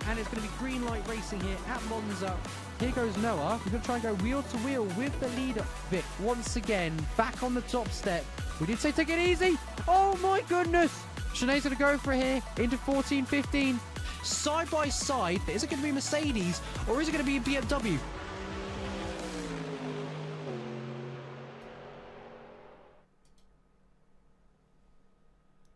and it's going to be green light racing here at Monza. Here goes Noah. We're going to try and go wheel to wheel with the leader. Vic, once again, back on the top step. We did say take it easy. Oh my goodness. Sinead's going to go for it here into 14, 15. Side by side, is it going to be Mercedes or is it going to be a BMW?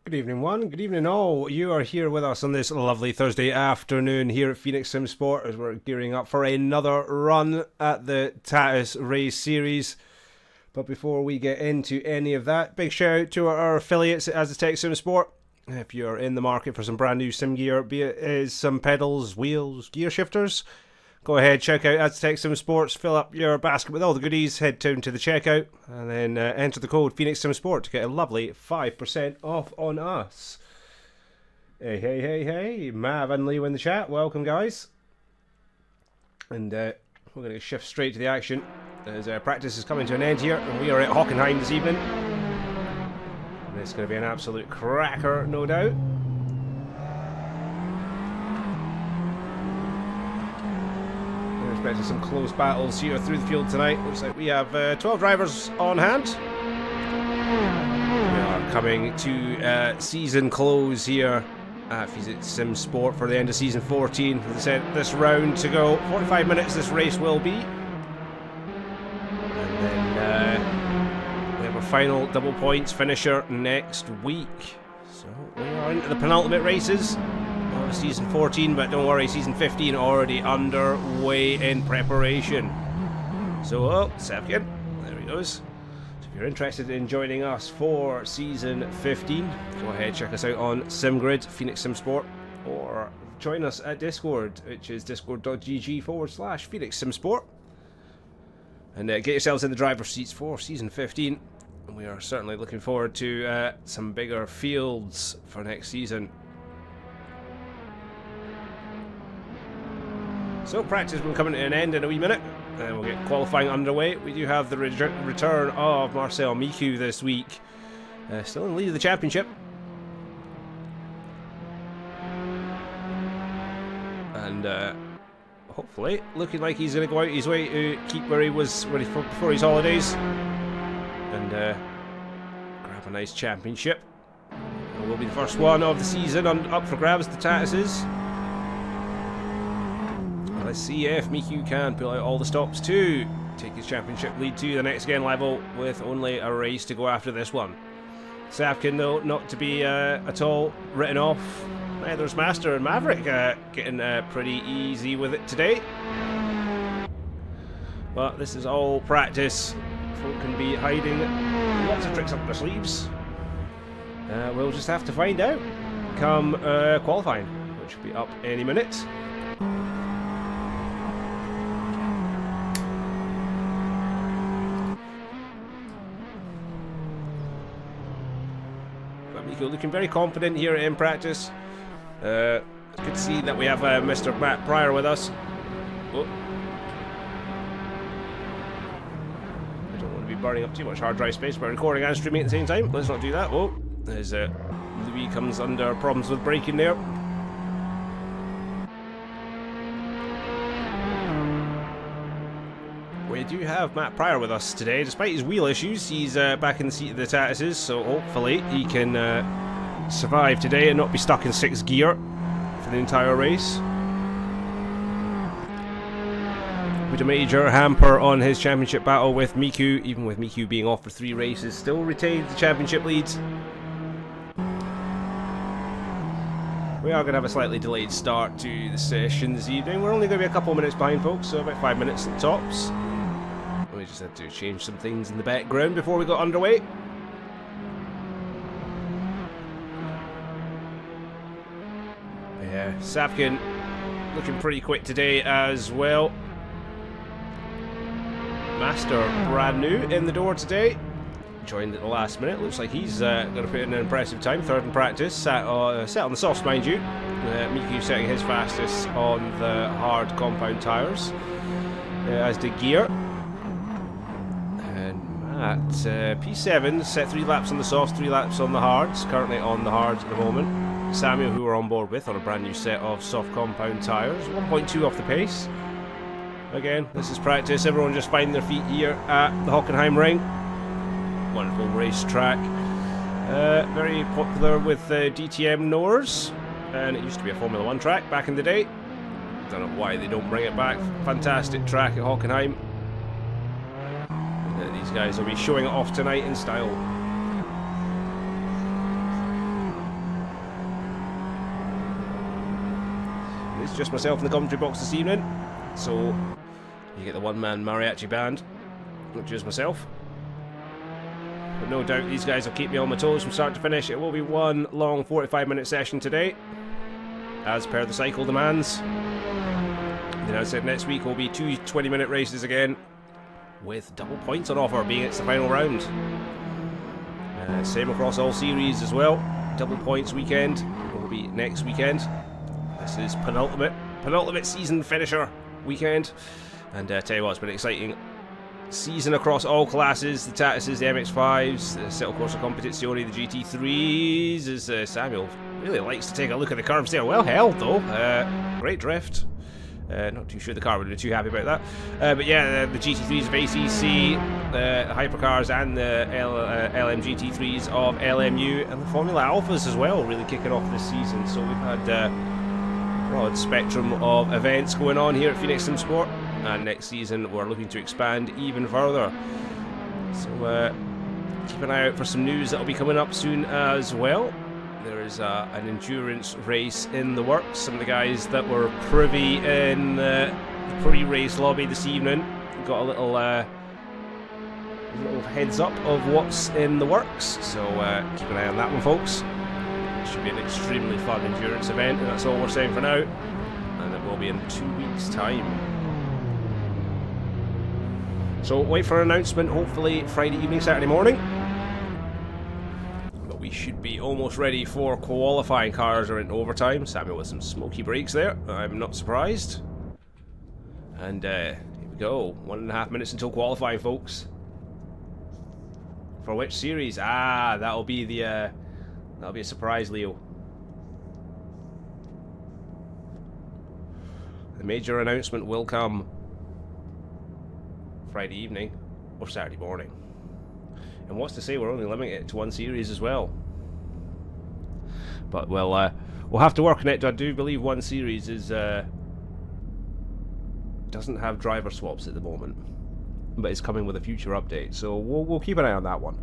Good evening, one. Good evening, all. You are here with us on this lovely Thursday afternoon here at Phoenix Sim Sport as we're gearing up for another run at the Tatuus race series. But before we get into any of that, big shout out to our affiliates at Asetek Sim Sport. If you're in the market for some brand new sim gear, be it some pedals, wheels, gear shifters, go ahead, check out Asetek Sim Sports, fill up your basket with all the goodies, head down to the checkout, and then enter the code Phoenix Sim Sport to get a lovely 5% off on us. Hey, Mav and Leo in the chat, welcome guys. And we're going to shift straight to the action as practice is coming to an end here, and we are at Hockenheim this evening. And it's going to be an absolute cracker, no doubt. We're expecting some close battles here through the field tonight. Looks like we have 12 drivers on hand. We are coming to season close here at Phoenix Sim Sport for the end of season 14. As I said, this round to go. 45 minutes this race will be. And then we have a final double points finisher next week. So we are into the penultimate races of season 14, but don't worry, season 15 already underway in preparation. So, second, there he goes. So if you're interested in joining us for season 15, go ahead, check us out on SimGrid, Phoenix Sim Sport, or join us at Discord, which is discord.gg/Phoenix Sim Sport. And get yourselves in the driver's seats for season 15. And we are certainly looking forward to some bigger fields for next season. So practice will come to an end in a wee minute, and we'll get qualifying underway. We do have the return of Marcel Miku this week, still in the lead of the championship. And hopefully looking like he's going to go out his way to keep where he was ready for before his holidays, and grab a nice championship. It will be the first one of the season up for grabs, the Tatuus is. Let's see if Miku can pull out all the stops to take his championship lead to the next gen level with only a race to go after this one. Sapkin, though, not to be at all written off. Neither is Master and Maverick, getting pretty easy with it today. But this is all practice. Folk can be hiding lots of tricks up their sleeves. We'll just have to find out come qualifying, which will be up any minute. Looking very confident here in practice. Good to see that we have Mr. Matt Pryor with us. Oh. I don't want to be burning up too much hard drive space by recording and streaming at the same time. Let's not do that. Oh, as Louis comes under problems with braking there. We do have Matt Pryor with us today. Despite his wheel issues, he's back in the seat of the Tatuuses, so hopefully he can survive today and not be stuck in 6th gear for the entire race. With a major hamper on his championship battle with Miku, even with Miku being off for 3 races, still retains the championship lead. We are going to have a slightly delayed start to the session this evening. We're only going to be a couple of minutes behind, folks, so about 5 minutes at the tops. We just had to change some things in the background before we got underway. Yeah, Sapkin looking pretty quick today as well. Master brand new in the door today. Joined at the last minute. Looks like he's going to put in an impressive time. 3rd in practice. Sat on the softs, mind you. Miku setting his fastest on the hard compound tyres. As did Gear. And Matt, P7, set 3 laps on the softs, 3 laps on the hards. Currently on the hards at the moment. Samuel, who we're on board with on a brand new set of soft compound tyres. 1.2 off the pace. Again, this is practice. Everyone just finding their feet here at the Hockenheim Ring. Wonderful race track. Very popular with DTM knowers. And it used to be a Formula 1 track back in the day. Don't know why they don't bring it back. Fantastic track at Hockenheim. And, these guys will be showing it off tonight in style. It's just myself in the commentary box this evening. So you get the one-man mariachi band, which is myself. But no doubt these guys will keep me on my toes from start to finish. It will be one long 45-minute session today, as per the cycle demands. Then I said next week will be 2 20-minute races again, with double points on offer, being it's the final round. Same across all series as well. Double points weekend will be next weekend. This is penultimate season finisher weekend. And tell you what, it's been an exciting season across all classes. The Tatuuses, the MX-5s, the Settle Corsa Competizione, the GT3s. As Samuel really likes to take a look at the curves there. Well held though. Great drift. Not too sure the car would be too happy about that. But yeah, the GT3s of ACC, the Hypercars and the LMGT3s of LMU, and the Formula Alphas as well, really kicking off this season. So we've had broad spectrum of events going on here at Phoenix Sim Sport, and next season we're looking to expand even further. So keep an eye out for some news that'll be coming up soon as well. There is an endurance race in the works. Some of the guys that were privy in the pre-race lobby this evening got a little heads up of what's in the works. So keep an eye on that one, folks. It should be an extremely fun endurance event, and that's all we're saying for now. And it will be in 2 weeks' time. So wait for an announcement, hopefully Friday evening, Saturday morning. But we should be almost ready for qualifying. Cars are in overtime. Samuel with some smoky brakes there. I'm not surprised. And here we go. 1.5 minutes until qualifying, folks. For which series? That'll be the that'll be a surprise, Leo. The major announcement will come Friday evening or Saturday morning. And what's to say we're only limiting it to one series as well. But we'll have to work on it. I do believe one series is doesn't have driver swaps at the moment, but it's coming with a future update. So we'll keep an eye on that one.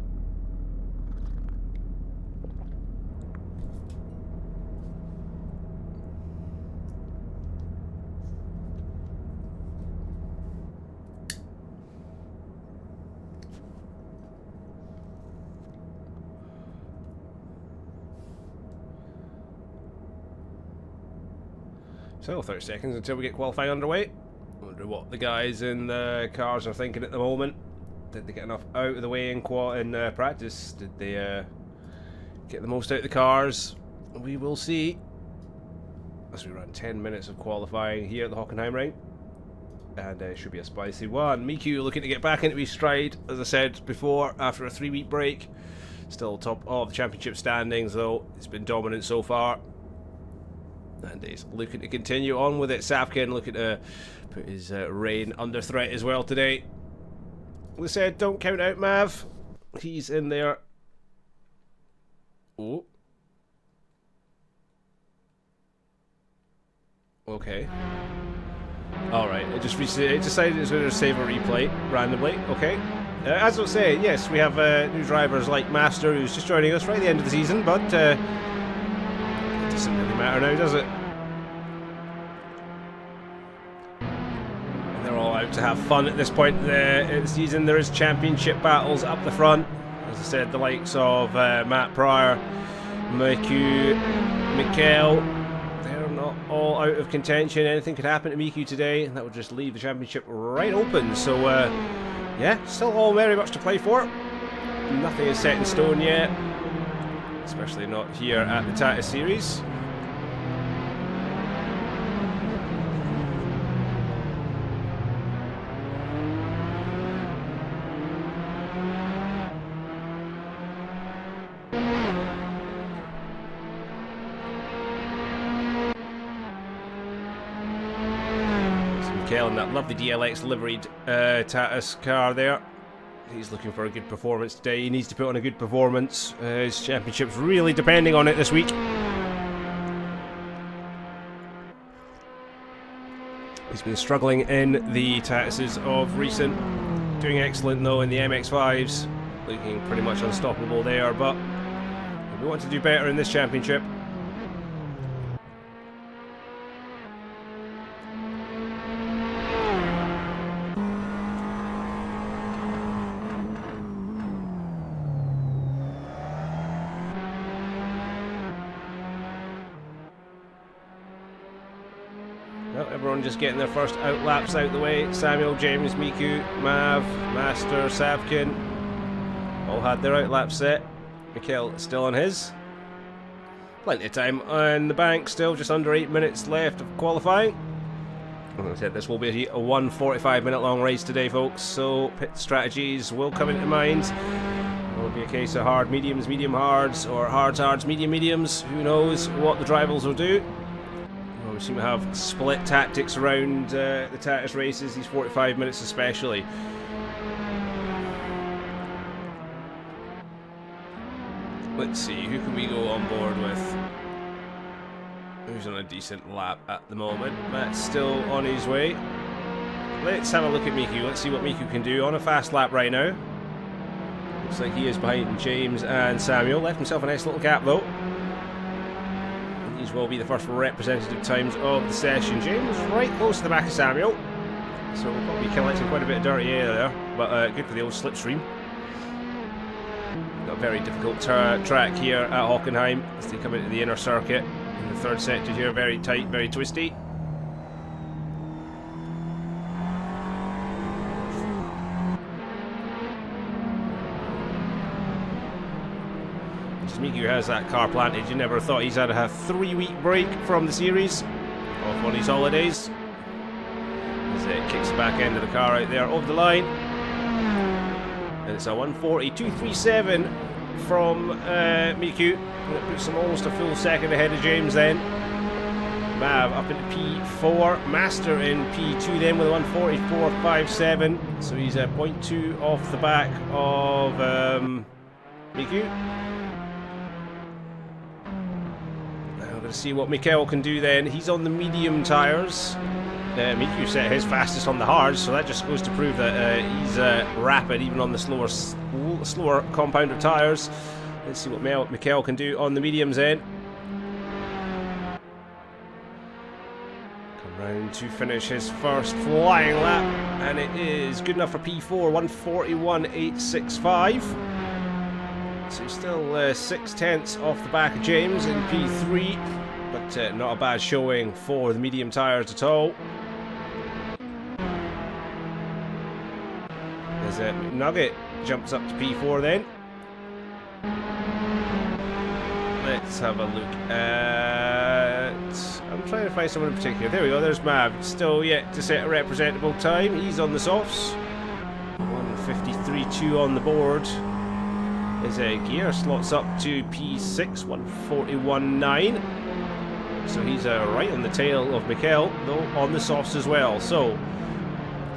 So 30 seconds until we get qualifying underway. I wonder what the guys in the cars are thinking at the moment. Did they get enough out of the way in practice? Did they get the most out of the cars? We will see as we run 10 minutes of qualifying here at the Hockenheim Ring. And it should be a spicy one. Miku looking to get back into his stride, as I said before, after a 3-week break. Still top of the championship standings though. It's been dominant so far. And he's looking to continue on with it. Sapkin looking to put his reign under threat as well today. We said don't count out Mav. He's in there. Oh. Okay. Alright, it decided it was going to save a replay randomly. Okay. As I was saying, yes, we have new drivers like Master, who's just joining us right at the end of the season, but it doesn't really matter now, does it? And they're all out to have fun at this point in the season. There is championship battles up the front. As I said, the likes of Matt Pryor, Miku, Mikkel, they're not all out of contention. Anything could happen to Miku today, and that would just leave the championship right open. So, yeah, still all very much to play for. Nothing is set in stone yet. Especially not here at the Tatuus series. Mikel in that lovely DLX liveried Tatuus car there. He's looking for a good performance today. He needs to put on a good performance. His championship's really depending on it this week. He's been struggling in the Tatuuses of recent. Doing excellent though in the MX-5s. Looking pretty much unstoppable there, but we want to do better in this championship. Everyone just getting their first out laps out the way. Samuel, James, Miku, Mav, Master, Savkin all had their out lap set. Mikel still on his. Plenty of time on the bank still, just under 8 minutes left of qualifying. Like I said, this will be a 1:45-minute long race today, folks, so pit strategies will come into mind. It will be a case of hard mediums, medium hards, or hards, hards, medium mediums. Who knows what the drivers will do. We seem to have split tactics around the Tatuus races, these 45 minutes especially. Let's see, who can we go on board with? Who's on a decent lap at the moment? Matt's still on his way. Let's have a look at Miku. Let's see what Miku can do on a fast lap right now. Looks like he is behind James and Samuel. Left himself a nice little gap though. These will be the first representative times of the session. James right close to the back of Samuel, so we'll probably be collecting quite a bit of dirty air there, but good for the old slipstream. Got a very difficult track here at Hockenheim as they come into the inner circuit in the third sector here. Very tight, very twisty. Miku has that car planted. You never thought he's had a 3-week break from the series, off on his holidays. As it kicks the back end of the car out there over the line. And it's a 1:42.37 from Miku. That puts him almost a full second ahead of James then. Mav up into P4. Master in P2 then with a 1:44.57. So he's a 0.2 off the back of Miku. To see what Mikel can do then. He's on the medium tyres. Miku set his fastest on the hards, so that just goes to prove that he's rapid even on the slower compounder tyres. Let's see what Mikel can do on the mediums then. Come round to finish his first flying lap, and it is good enough for P4, 1:41.865. So he's still 0.6 off the back of James in P3, but not a bad showing for the medium tyres at all. As Nugget jumps up to P4 then. Let's have a look at... I'm trying to find someone in particular. There we go, there's Mav. Still yet to set a representable time. He's on the softs. 1:53.2 on the board. His gear slots up to P6, 1:41.9. So he's right on the tail of Mikel, though on the softs as well. So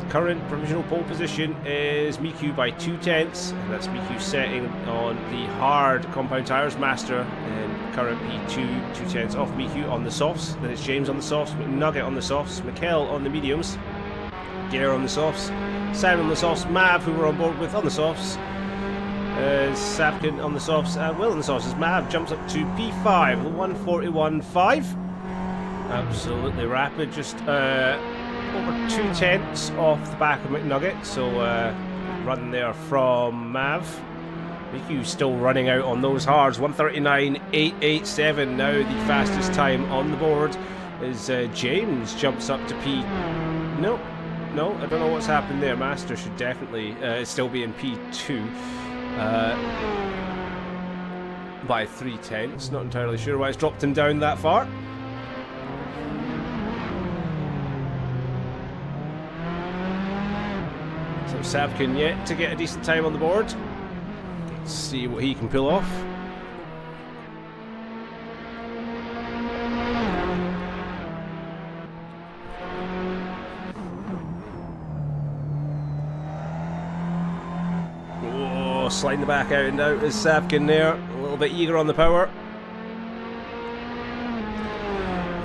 current provisional pole position is Miku by 0.2, and that's Miku setting on the hard compound tyres. Master and current P2, 0.2 off Miku on the softs. Then it's James on the softs, Nugget on the softs, Mikel on the mediums, Gear on the softs, Simon on the softs, Mav, who we're on board with, on the softs. Savkin on the softs, and Will on the softs as Mav jumps up to P5 with 1:41.5. Absolutely rapid, just over 0.2 off the back of McNugget. So run there from Mav. Miku still running out on those hards. 1:39.887 now the fastest time on the board as James jumps up to P. No, I don't know what's happened there. Master should definitely still be in P2. By 0.3. Not entirely sure why it's dropped him down that far. So Savkin yet to get a decent time on the board. Let's see what he can pull off. sliding the back out and out is Savkin there. A little bit eager on the power.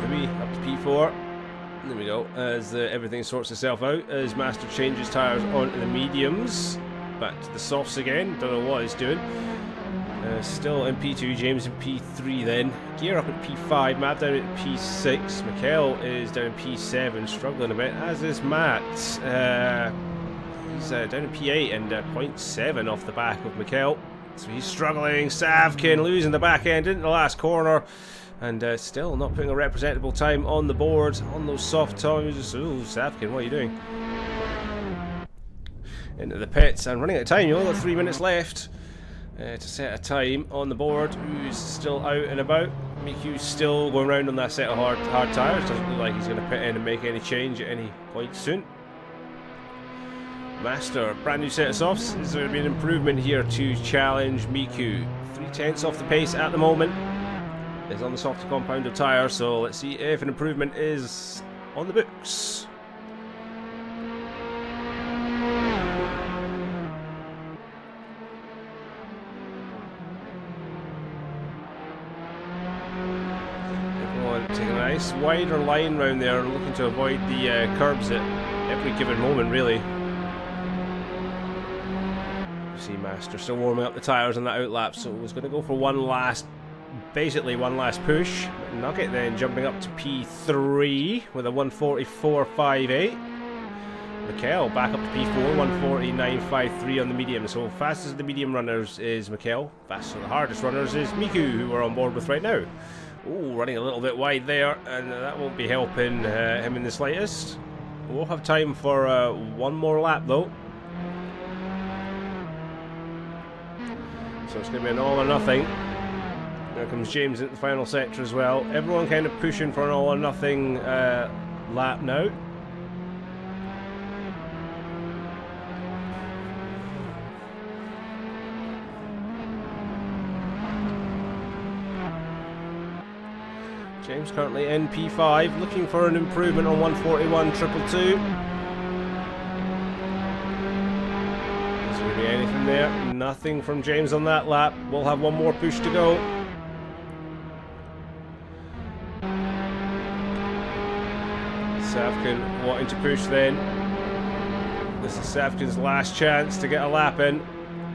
GOVEE up to P4. There we go. As everything sorts itself out. As Master changes tyres onto the mediums. Back to the softs again. Don't know what he's doing. Still in P2. James in P3 then. Gear up at P5. Matt down at P6. Mikel is down at P7. Struggling a bit. As is Matt. He's down at P8 and 0.7 off the back of Mikel. So he's struggling. Savkin losing the back end into the last corner. And still not putting a representable time on the board on those soft times. Ooh, Savkin, what are you doing? Into the pits and running out of time. You only got 3 minutes left to set a time on the board. Who's still out and about? Miku's still going around on that set of hard tyres. Doesn't look like he's going to pit in and make any change at any point soon. Master, brand new set of softs. Is there going to be an improvement here to challenge Miku? 3/10 off the pace at the moment. Is on the softer compound of tyre, so let's see if an improvement is on the books. Everyone taking a nice wider line round there, looking to avoid the curbs at every given moment, really. You see Master still warming up the tyres on that outlap, so he's going to go for basically one last push. Nugget then jumping up to P3 with a 144.58. Mikel back up to P4, 149.53 on the medium. So fastest of the medium runners is Mikel. Fastest of the hardest runners is Miku, who we're on board with right now. Oh, running a little bit wide there, and that won't be helping him in the slightest. We'll have time for one more lap though. So it's going to be an all or nothing. There comes James into the final sector as well. Everyone kind of pushing for an all or nothing lap now. James currently in P5, looking for an improvement on 141.22. Is there going to be anything there? Nothing from James on that lap. We'll have one more push to go. Savkin wanting to push then. This is Savkin's last chance to get a lap in.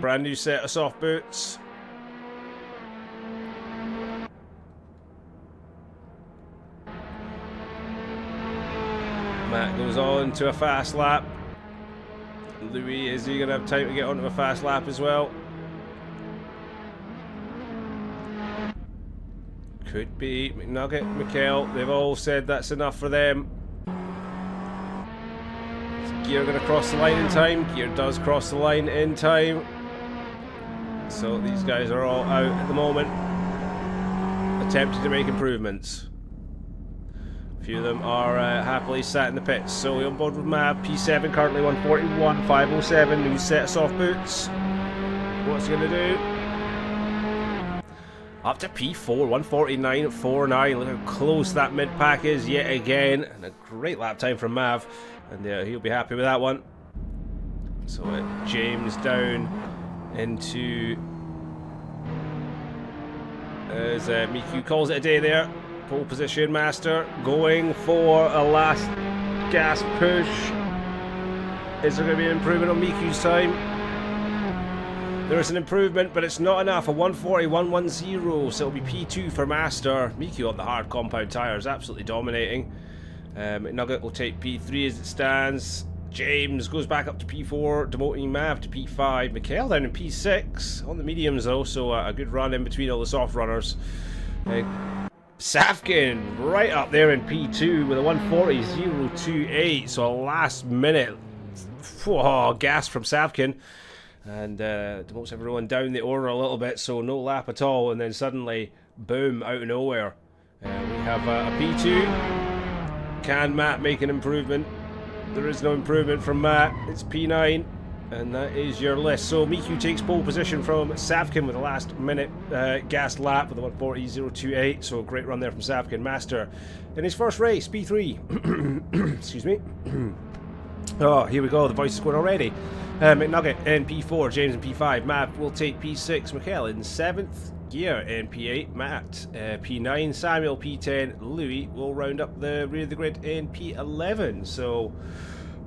Brand new set of soft boots. Matt goes on to a fast lap. Louis, is he going to have time to get onto a fast lap as well? Could be. McNugget, Mikel, they've all said that's enough for them. Is Gear going to cross the line in time? Gear does cross the line in time. So these guys are all out at the moment, attempting to make improvements. A few of them are happily sat in the pits. So we're on board with Mav, P7, currently 141.507, new set of soft boots. What's he going to do? Up to P4, 149.49. Look how close that mid-pack is yet again. And a great lap time from Mav. And he'll be happy with that one. So James down into... As Miku calls it a day there. Pole position, Master. Going for a last gas push. Is there going to be an improvement on Miku's time? There is an improvement, but it's not enough. A 140.110, so it'll be P2 for Master. Miku on the hard compound tyres, absolutely dominating. Nugget will take P3 as it stands. James goes back up to P4, demoting Mav to P5. Mikel down in P6 on the mediums though, so a good run in between all the soft runners. Savkin right up there in P2 with a 140.028, so a last minute gas from Savkin. And demotes everyone down the order a little bit, so no lap at all, and then suddenly, boom, out of nowhere. We have a P2. Can Matt make an improvement? There is no improvement from Matt. It's P9, and that is your list. So Miku takes pole position from Savkin with a last minute gas lap with a 140.028, so a great run there from Savkin. Master in his first race, P3. Excuse me. Oh, here we go. The voice is going already. McNugget in P4, James in P5. Matt will take P6. Mikhail in 7th. Gear in P8. Matt P9. Samuel P10. Louis will round up the rear of the grid in P11. So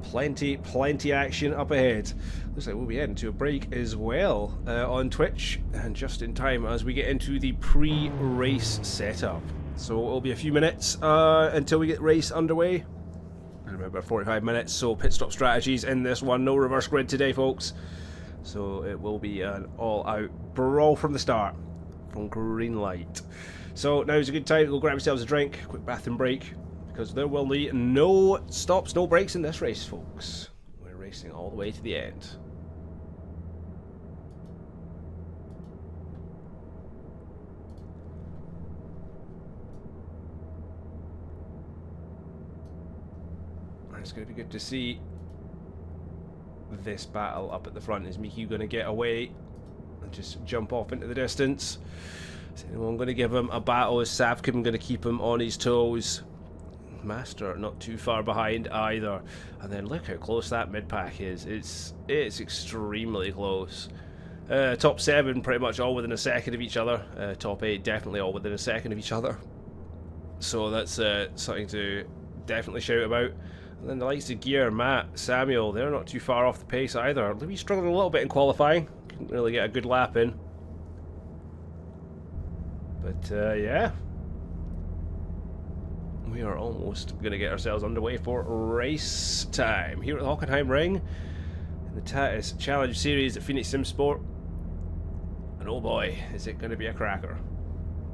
plenty action up ahead. Looks like we'll be heading to a break as well on Twitch, and just in time as we get into the pre-race setup. So it'll be a few minutes until we get race underway. And about 45 minutes, so pit stop strategies in this one. No reverse grid today, folks. So it will be an all-out brawl from the start, from green light. So now's a good time to go grab yourselves a drink, quick bathroom break, because there will be no stops, no breaks in this race, folks. We're racing all the way to the end. It's going to be good to see this battle up at the front. Is Miku going to get away and just jump off into the distance? Is anyone going to give him a battle? Is Savkin going to keep him on his toes? Master not too far behind either. And then look how close that mid-pack is. It's extremely close. Top 7 pretty much all within a second of each other. Top 8 definitely all within a second of each other. So that's something to definitely shout about. And then the likes of Gear, Matt, Samuel, they're not too far off the pace either. Louis struggled a little bit in qualifying. Couldn't really get a good lap in. But yeah. We are almost going to get ourselves underway for race time here at the Hockenheim Ring in the Tatuus Challenge Series at Phoenix Simsport. And oh boy, is it going to be a cracker.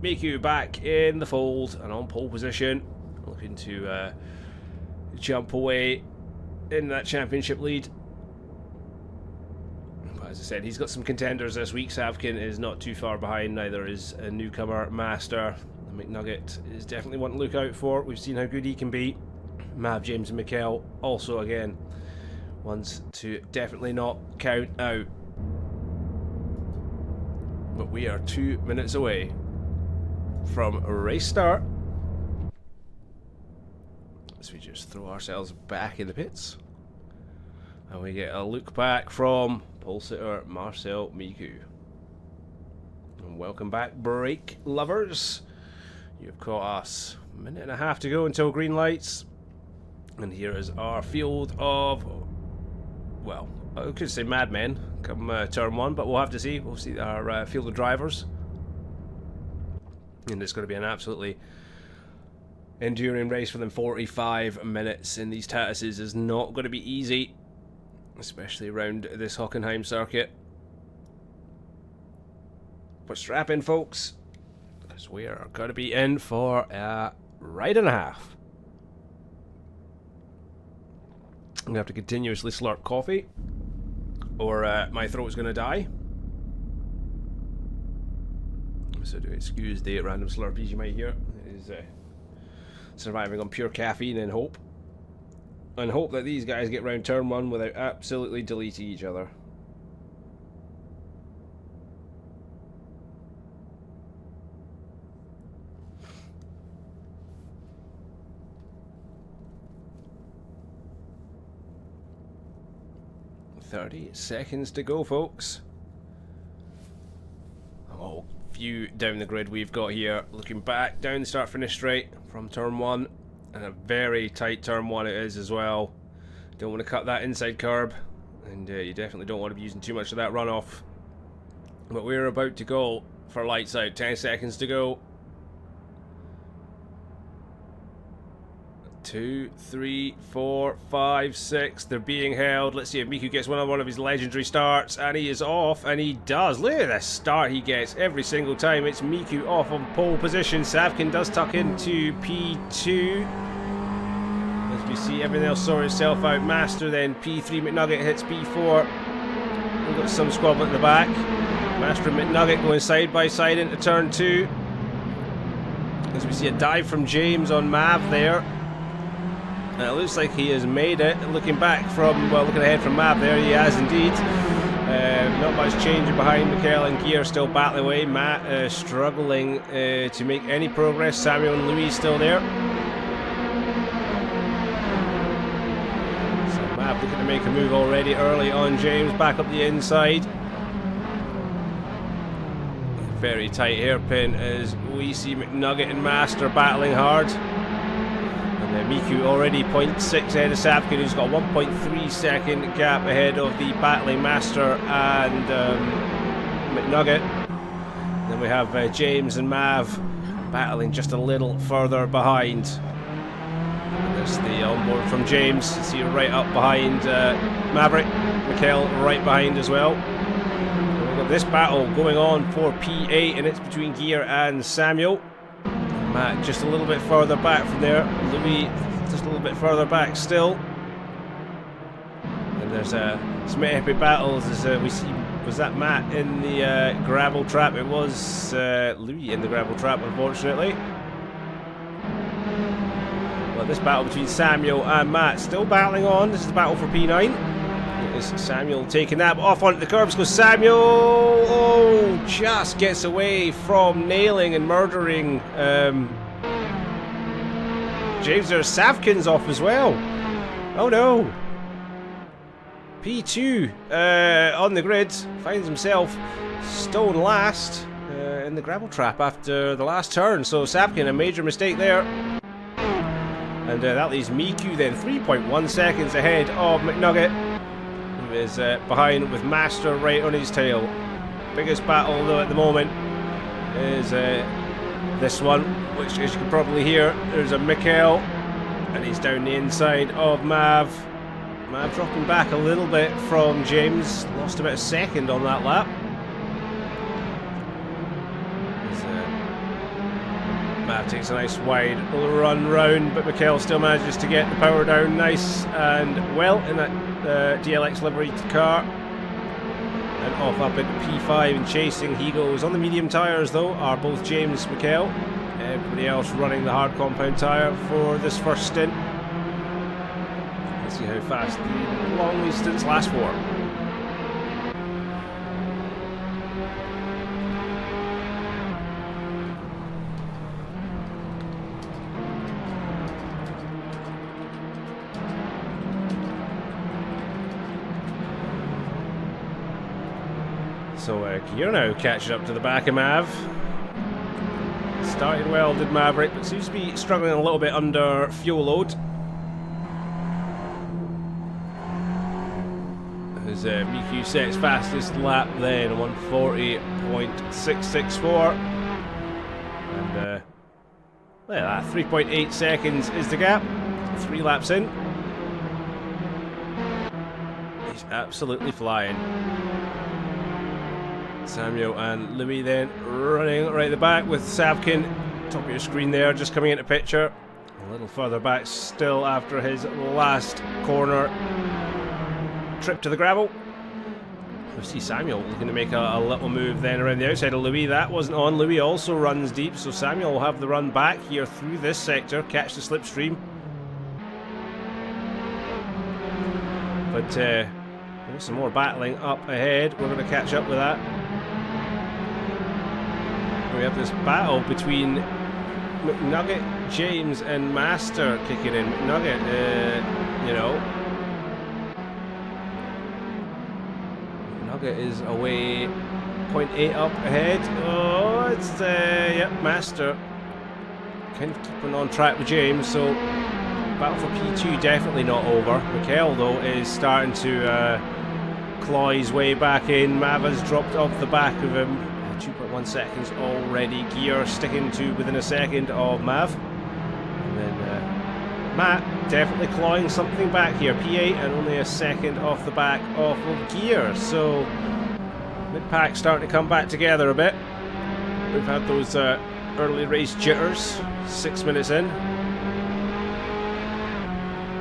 Miku back in the fold and on pole position. Looking to jump away in that championship lead. But as I said, he's got some contenders this week. Savkin is not too far behind, neither is a newcomer Master. The McNugget is definitely one to look out for. We've seen how good he can be. Mav, James and Mikhail also again ones to definitely not count out. But we are 2 minutes away from a race start. So we just throw ourselves back in the pits. And we get a look back from pole sitter Marcel Miku. And welcome back, brake lovers. You've caught us a minute and a half to go until green lights. And here is our field of, well, I could say madmen come turn 1, but we'll have to see. We'll see our field of drivers. And it's going to be an absolutely enduring race for them. 45 minutes in these Tatuuses is not going to be easy, especially around this Hockenheim circuit. But strap in, folks, because we are going to be in for a ride and a half. I'm going to have to continuously slurp coffee, or my throat's going to die. So do excuse the random slurpees you might hear. It is surviving on pure caffeine and hope. And hope that these guys get round turn 1 without absolutely deleting each other. "30 seconds to go, folks." Oh, few down the grid we've got here. Looking back down the start-finish straight from turn 1, and a very tight turn 1 it is as well. Don't want to cut that inside curb, and you definitely don't want to be using too much of that runoff. But we're about to go for lights out. 10 seconds to go. 2, 3, 4, 5, 6. They're being held. Let's see if Miku gets one of his legendary starts, and he is off, and he does. Look at this start he gets every single time. It's Miku off on pole position. Savkin does tuck into P2. As we see everything else sort itself out. Master then P3. McNugget hits P4. We've got some squabble at the back. Master and McNugget going side by side into turn 2. As we see a dive from James on Mav there. And it looks like he has made it. Looking back from, well, looking ahead from Mav there, he has indeed. Not much changing behind. Mikhail and Gear still battling away. Matt struggling to make any progress. Samuel and Louis still there. So Mav looking to make a move already early on. James back up the inside. Very tight hairpin as we see McNugget and Master battling hard. And then Miku already 0.6 ahead of Sapkin, who's got a 1.3 second gap ahead of the battling Master and McNugget. And then we have James and Mav battling just a little further behind. And there's the onboard from James. See right up behind Maverick. Mikhail right behind as well. This battle going on for P8, and it's between Gear and Samuel. Matt just a little bit further back from there. Louis just a little bit further back still. And there's some epic battles as we see. Was that Matt in the gravel trap? It was Louis in the gravel trap, unfortunately. Well, this battle between Samuel and Matt still battling on. This is the battle for P9. Samuel taking that off onto the curbs goes Samuel. Oh, just gets away from nailing and murdering James. There's Savkin's off as well. Oh no. P2 on the grid finds himself stone last in the gravel trap after the last turn. So Savkin, a major mistake there. And that leaves Miku then 3.1 seconds ahead of McNugget. Is behind with Master right on his tail. Biggest battle though at the moment is this one, which as you can probably hear, there's a Mikhail and he's down the inside of Mav. Mav dropping back a little bit from James, lost about a second on that lap. Mav takes a nice wide run round, but Mikhail still manages to get the power down nice and well in that DLX livery car. And off up into P5 and chasing he goes. On the medium tyres though are both James and Mikhail. Everybody else running the hard compound tyre for this first stint. Let's see how fast the long stints last for. So Gear now catching up to the back of Mav. Started well, did Maverick, but seems to be struggling a little bit under fuel load. As Miku sets fastest lap then, 140.664. And that 3.8 seconds is the gap. 3 laps in. He's absolutely flying. Samuel and Louis then running right at the back with Savkin, top of your screen there, just coming into picture. A little further back still after his last corner trip to the gravel. We see Samuel looking to make a little move then around the outside of Louis. That wasn't on. Louis also runs deep, so Samuel will have the run back here through this sector, catch the slipstream. But there's some more battling up ahead. We're going to catch up with that. We have this battle between McNugget, James and Master kicking in. McNugget, McNugget is away 0.8 up ahead. Oh, it's yep, Master kind of keeping on track with James, so battle for P2 definitely not over. Mikhail though is starting to claw his way back in. Mav has dropped off the back of him. 2.1 seconds already. Gear sticking to within a second of Mav. And then Matt definitely clawing something back here. P8 and only a second off the back of Gear. So mid-pack starting to come back together a bit. We've had those early race jitters. 6 minutes in.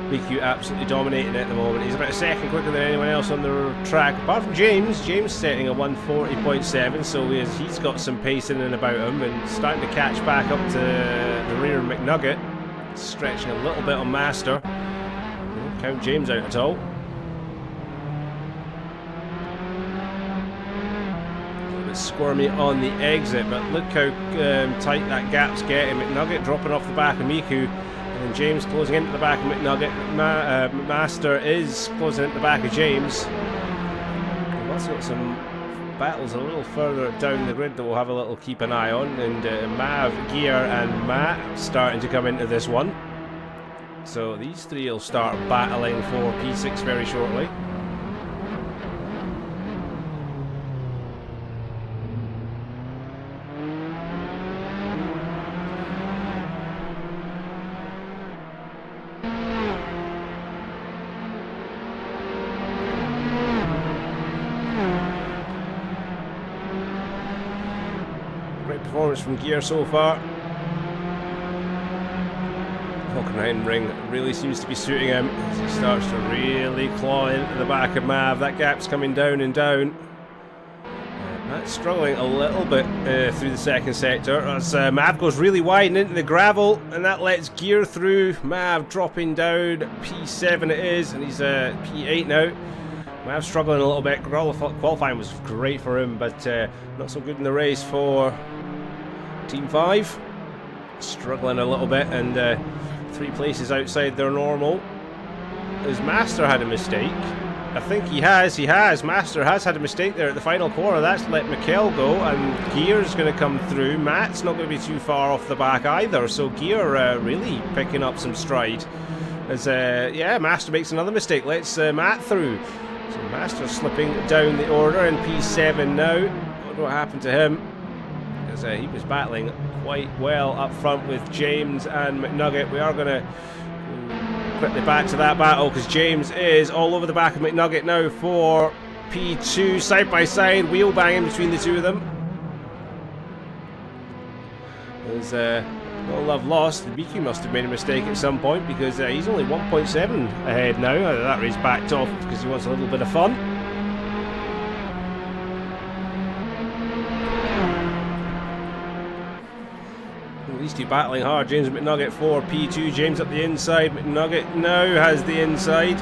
Miku absolutely dominating at the moment. He's about a second quicker than anyone else on the track, apart from James. James setting a 140.7, so he's got some pace in and about him and starting to catch back up to the rear of McNugget. Stretching a little bit on Master. Don't count James out at all. A little bit squirmy on the exit, but look how tight that gap's getting. McNugget dropping off the back of Miku. And then James closing into the back of McNugget. Master is closing into the back of James. We've also got some battles a little further down the grid that we'll have a little keep an eye on. And Mav, Gear and Matt starting to come into this one. So these three will start battling for P6 very shortly. Great performance from Gear so far. Hockenheim Ring really seems to be suiting him as he starts to really claw into the back of Mav. That gap's coming down and down. Matt's struggling a little bit through the second sector as Mav goes really wide and into the gravel, and that lets Gear through. Mav dropping down, P7 it is, and he's P8 now. Mav's struggling a little bit. Qualifying was great for him, but not so good in the race for Team 5. Struggling a little bit, and 3 places outside their normal. Has Master had a mistake? I think he has. Master has had a mistake there at the final corner. That's let Mikkel go, and Gear's going to come through. Matt's not going to be too far off the back either, so Gear really picking up some stride. As yeah, Master makes another mistake. Lets Matt through. So Master slipping down the order in P7 now. I wonder what happened to him, as he was battling quite well up front with James and McNugget. We are going to quickly back to that battle because James is all over the back of McNugget now for P2, side by side, wheel banging between the two of them. There's no love lost. Miku must have made a mistake at some point because he's only 1.7 ahead now. That race backed off because he wants a little bit of fun. These two battling hard. James and McNugget for P2. James up the inside. McNugget now has the inside.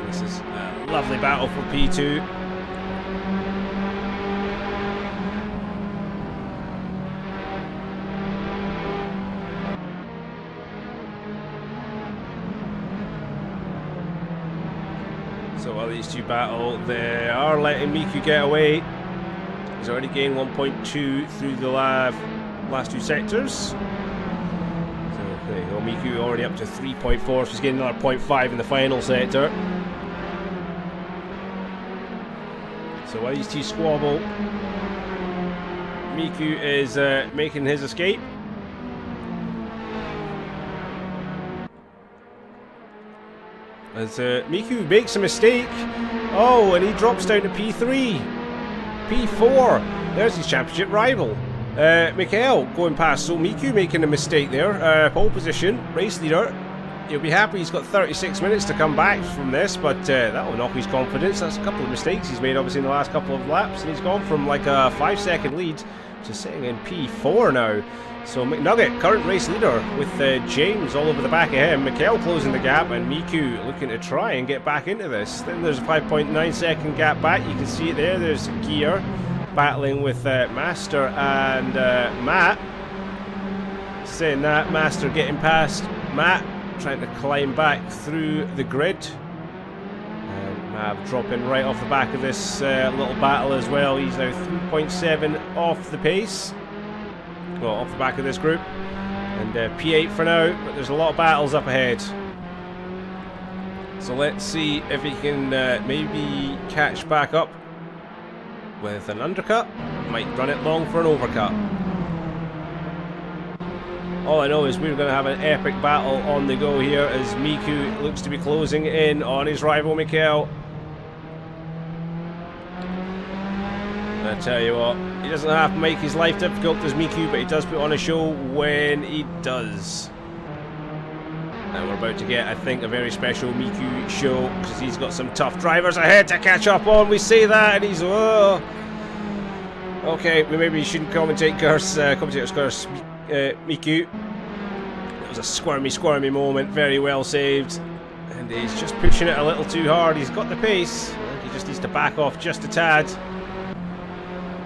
This is a lovely battle for P2. So while these two battle, they are letting Miku get away. He's already gained 1.2 through the last 2 sectors. So there you go, Miku already up to 3.4, so he's getting another 0.5 in the final sector. So while these two squabble, Miku is making his escape. As Miku makes a mistake. Oh, and he drops down to P3. P4, there's his championship rival. Mikkel going past, so Miku making a mistake there. Pole position, race leader. He'll be happy he's got 36 minutes to come back from this, but that will knock his confidence. That's a couple of mistakes he's made obviously in the last couple of laps, and he's gone from like a 5-second lead to sitting in P4 now. So McNugget, current race leader, with James all over the back of him. Mikkel closing the gap, and Miku looking to try and get back into this. Then there's a 5.9 second gap back. You can see it there. There's Gear battling with Master and Matt. Saying that, Master getting past Matt, trying to climb back through the grid. Mav dropping right off the back of this little battle as well. He's now 3.7 off the pace. Well, off the back of this group, and P8 for now, but there's a lot of battles up ahead. So let's see if he can maybe catch back up with an undercut. Might run it long for an overcut. All I know is we're going to have an epic battle on the go here as Miku looks to be closing in on his rival Mikkel. I tell you what, he doesn't have to make his life difficult as Miku, but he does put on a show when he does. And we're about to get, I think, a very special Miku show because he's got some tough drivers ahead to catch up on. We say that, and he's okay. We maybe shouldn't commentators curse Miku. It was a squirmy moment, very well saved, and he's just pushing it a little too hard. He's got the pace. I think he just needs to back off just a tad.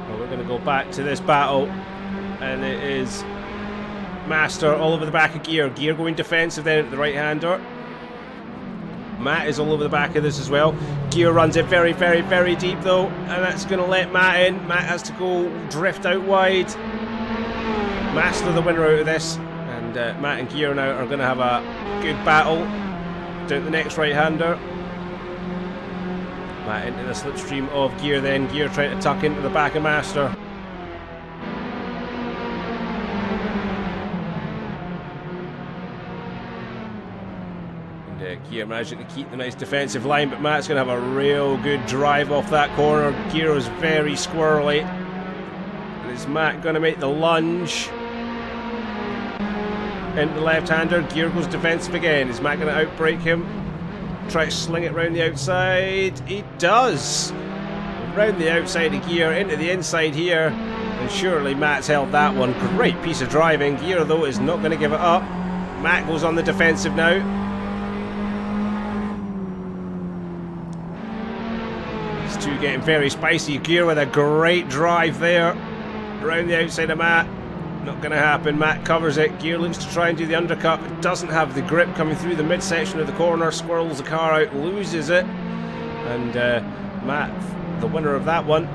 We're going to go back to this battle. and it is Master all over the back of Gear. Gear going defensive then at the right-hander. Matt is all over the back of this as well. Gear runs it very, very, very deep though, and that's going to let Matt in. Matt has to go drift out wide. Master the winner out of this, and Matt and Gear now are going to have a good battle down to the next right-hander. Matt into the slipstream of Gear then. Gear trying to tuck into the back of Master. Gear managing to keep the nice defensive line, but Matt's going to have a real good drive off that corner. Gear was very squirrely. And is Matt going to make the lunge into the left-hander? Gear goes defensive again. Is Matt going to outbrake him? Try to sling it round the outside. He does! Round the outside of Gear, into the inside here. And surely Matt's held that one. Great piece of driving. Gear, though, is not going to give it up. Matt goes on the defensive now. Two getting very spicy. Gear with a great drive there around the outside of Matt. Not going to happen. Matt covers it. Gear looks to try and do the undercut, but doesn't have the grip coming through the midsection of the corner. Squirrels the car out, loses it, and Matt the winner of that one.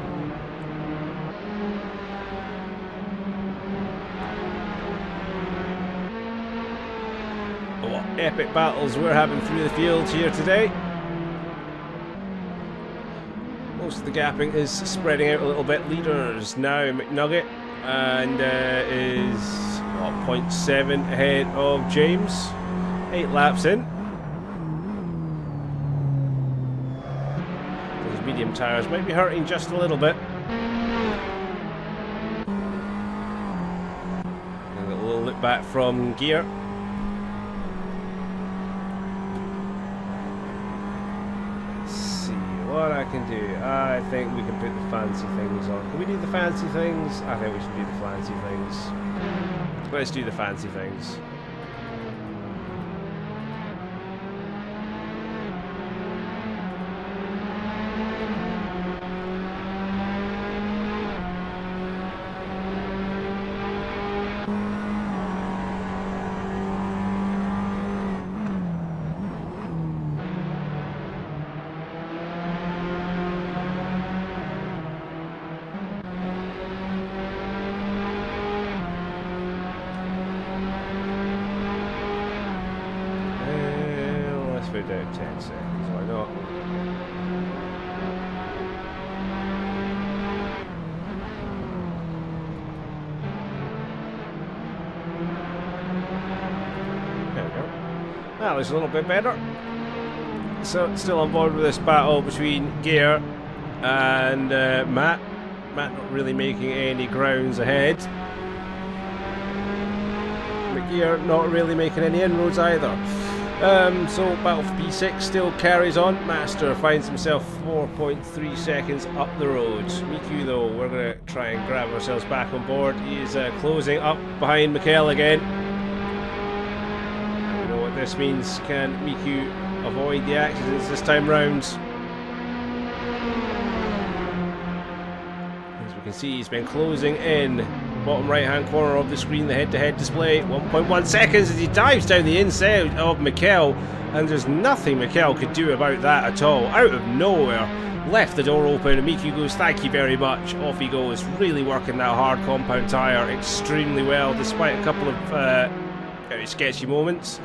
What epic battles we're having through the field here today. Most of the gapping is spreading out a little bit. Leaders now McNugget, and is 0.7 ahead of James. 8 laps in. Those medium tyres might be hurting just a little bit. And a little look back from Gear. What I can do, I think we can put the fancy things on. Can we do the fancy things? I think we should do the fancy things. Let's do the fancy things. Let's put down 10 seconds, why not? There we go. That looks a little bit better. So, still on board with this battle between Gear and Matt. Matt not really making any grounds ahead. But Gear not really making any inroads either. So battle for P6 still carries on. Master finds himself 4.3 seconds up the road. Miku though, we're going to try and grab ourselves back on board. He is closing up behind Mikkel again. We know what this means. Can Miku avoid the accidents this time round? As we can see, he's been closing in. Bottom right hand corner of the screen, the head-to-head display. 1.1 seconds as he dives down the inside of Mikkel, and there's nothing Mikkel could do about that at all. Out of nowhere, left the door open, and Miku goes, thank you very much. Off he goes, really working that hard compound tyre extremely well, despite a couple of very sketchy moments.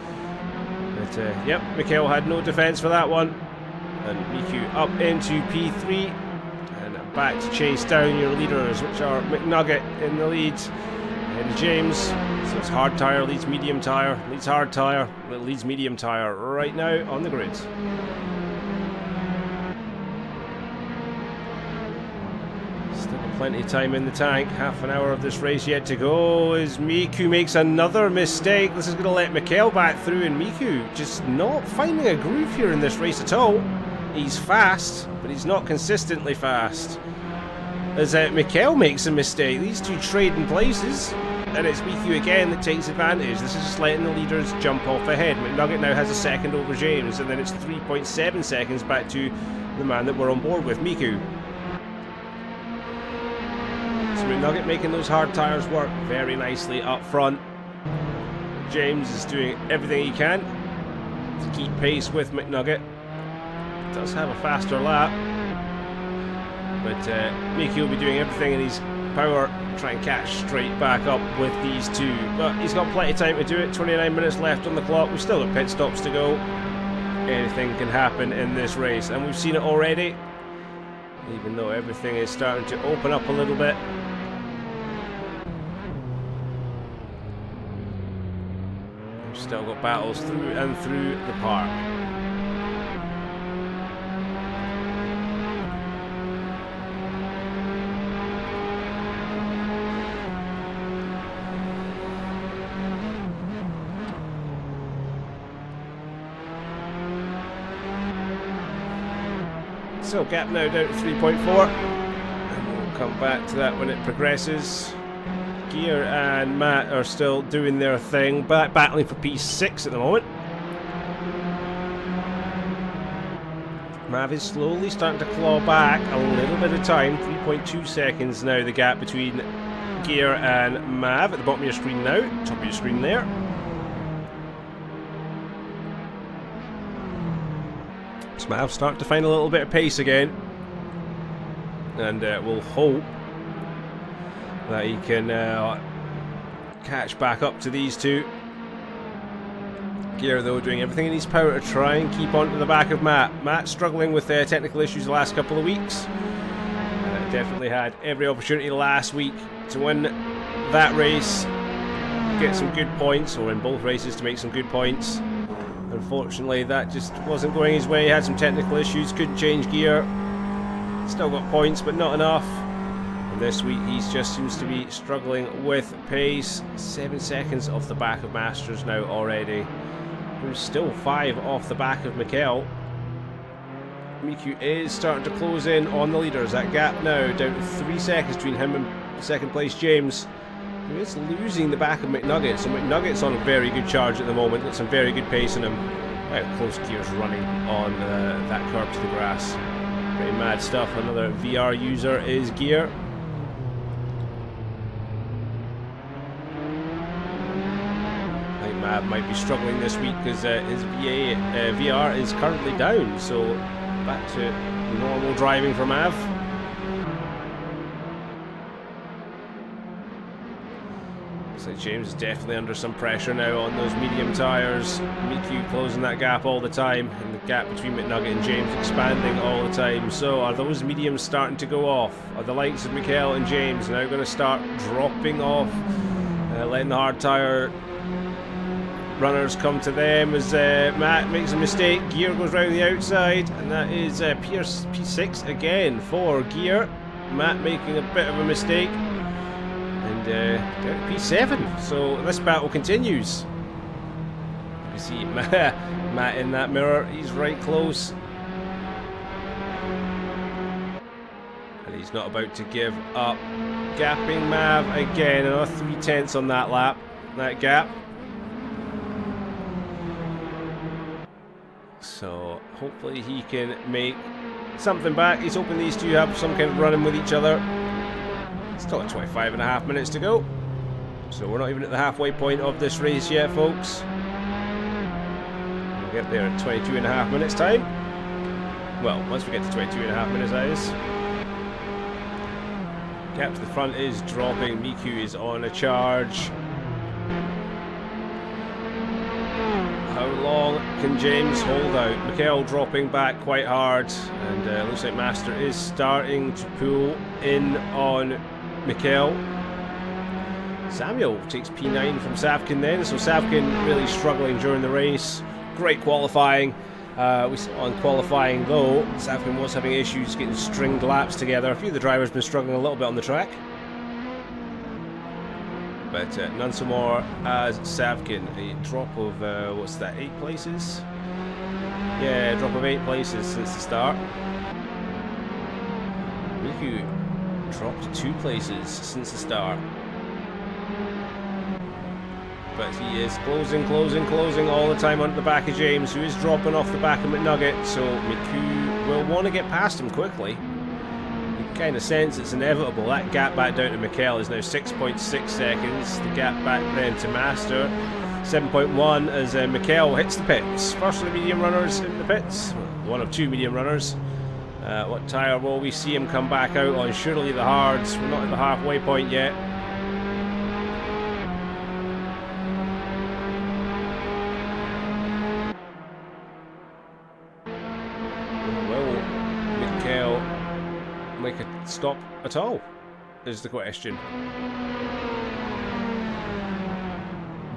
But yep, Mikkel had no defence for that one, and Miku up into P3. Back to chase down your leaders, which are McNugget in the lead, and James. So it's hard tyre leads medium tyre, leads hard tyre, it leads medium tyre right now on the grid. Still plenty of time in the tank, half an hour of this race yet to go, as Miku makes another mistake. This is going to let Mikkel back through, and Miku just not finding a groove here in this race at all. He's fast, but he's not consistently fast. As Mikkel makes a mistake, these two trade in places, and it's Miku again that takes advantage. This is just letting the leaders jump off ahead. McNugget now has a second over James, and then it's 3.7 seconds back to the man that we're on board with, Miku. So McNugget making those hard tyres work very nicely up front. James is doing everything he can to keep pace with McNugget. Does have a faster lap, but Mickey will be doing everything in his power to try and catch straight back up with these two. But he's got plenty of time to do it. 29 minutes left on the clock. We've still got pit stops to go. Anything can happen in this race, and we've seen it already. Even though everything is starting to open up a little bit. We've still got battles through and through the park. So gap now down to 3.4, and we'll come back to that when it progresses. Gear and Matt are still doing their thing, battling for P6 at the moment. Mav is slowly starting to claw back a little bit of time. 3.2 seconds now, the gap between Gear and Mav at the bottom of your screen now, top of your screen there. Mav starting to find a little bit of pace again, and we'll hope that he can catch back up to these two. Gear though doing everything in his power to try and keep on to the back of Matt. Matt struggling with technical issues the last couple of weeks. Definitely had every opportunity last week to win that race, get some good points, or in both races to make some good points. Unfortunately, that just wasn't going his way. He had some technical issues, couldn't change gear. Still got points, but not enough. And this week, he just seems to be struggling with pace. 7 seconds off the back of Masters now already. Who's still 5 off the back of Mikkel. Miku is starting to close in on the leaders. That gap now down to 3 seconds between him and second place James, who is losing the back of McNugget. So McNugget's on a very good charge at the moment. Got some very good pace in him. Wow, close Gears running on that curb to the grass. Pretty mad stuff. Another VR user is Gear. I think Mav might be struggling this week because his VR is currently down. So back to normal driving for Mav. So James is definitely under some pressure now on those medium tyres. Miku closing that gap all the time, and the gap between McNugget and James expanding all the time. So are those mediums starting to go off? Are the likes of Mikkel and James now going to start dropping off, letting the hard tyre runners come to them as Matt makes a mistake? Gear goes round the outside, and that is P6 again for Gear. Matt making a bit of a mistake. And down to P7, so this battle continues. You can see Matt in that mirror, he's right close. And he's not about to give up. Gapping Mav again, another 3/10 on that lap, that gap. So hopefully he can make something back. He's hoping these two have some kind of run-in with each other. Still at 25.5 minutes to go. So we're not even at the halfway point of this race yet, folks. We'll get there in 22.5 minutes time. Well, once we get to 22.5 minutes, that is. Gap to the front is dropping. Miku is on a charge. How long can James hold out? Mikkel dropping back quite hard, and looks like Master is starting to pull in on Mikkel. Samuel takes P9 from Savkin then, so Savkin really struggling during the race. Great qualifying. On qualifying though, Savkin was having issues getting stringed laps together. A few of the drivers have been struggling a little bit on the track. But none so more as Savkin. A drop of, what's that, 8 places? Yeah, a drop of 8 places since the start. Miku dropped 2 places since the start. But he is closing all the time onto the back of James, who is dropping off the back of McNugget. So Miku will want to get past him quickly. He kind of sense it's inevitable. That gap back down to Mikel is now 6.6 seconds. The gap back then to Master, 7.1 as Mikel hits the pits. First of the medium runners in the pits. One of two medium runners. What tyre will we see him come back out on? Surely the hards. We're not at the halfway point yet. Will Mikel make a stop at all? Is the question.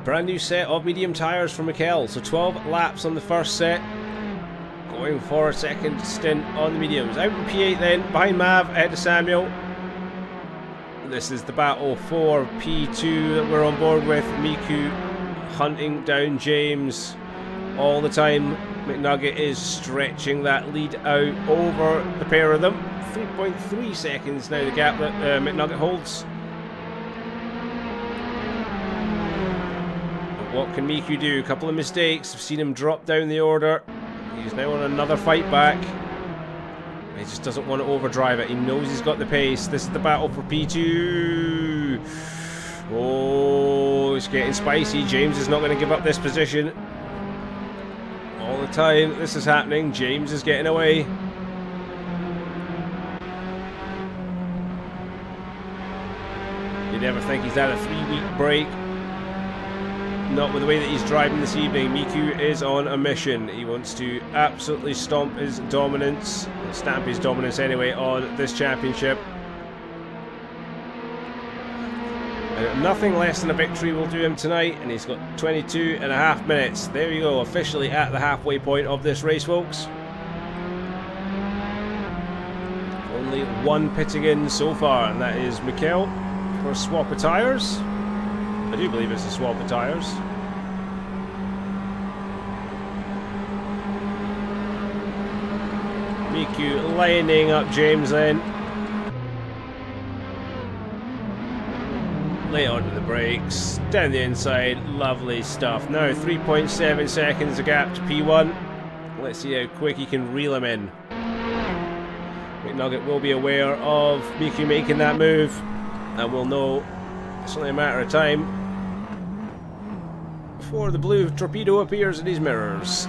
Brand new set of medium tyres for Mikel. So 12 laps on the first set. Going for a second stint on the mediums. Out in P8 then, behind Mav, ahead of Samuel. This is the battle for P2 that we're on board with. Miku hunting down James all the time. McNugget is stretching that lead out over the pair of them. 3.3 seconds now the gap that McNugget holds. But what can Miku do? A couple of mistakes. I've seen him drop down the order. He's now on another fight back. He just doesn't want to overdrive it. He knows he's got the pace. This is the battle for P2. Oh, it's getting spicy. James is not going to give up this position. All the time this is happening, James is getting away. You never think he's had a 3-week break. Not with the way that he's driving this evening. Miku is on a mission. He wants to absolutely stamp his dominance anyway on this championship. And nothing less than a victory will do him tonight, and he's got 22.5 minutes. There you go, officially at the halfway point of this race, folks. Only one pitting in so far, and that is Mikel for a swap of tyres. I do believe it's a swap of tyres. Miku lining up James then. Lay onto the brakes, down the inside, lovely stuff. Now 3.7 seconds a gap to P1. Let's see how quick he can reel him in. McNugget will be aware of Miku making that move, and we'll know it's only a matter of time before the blue torpedo appears in his mirrors.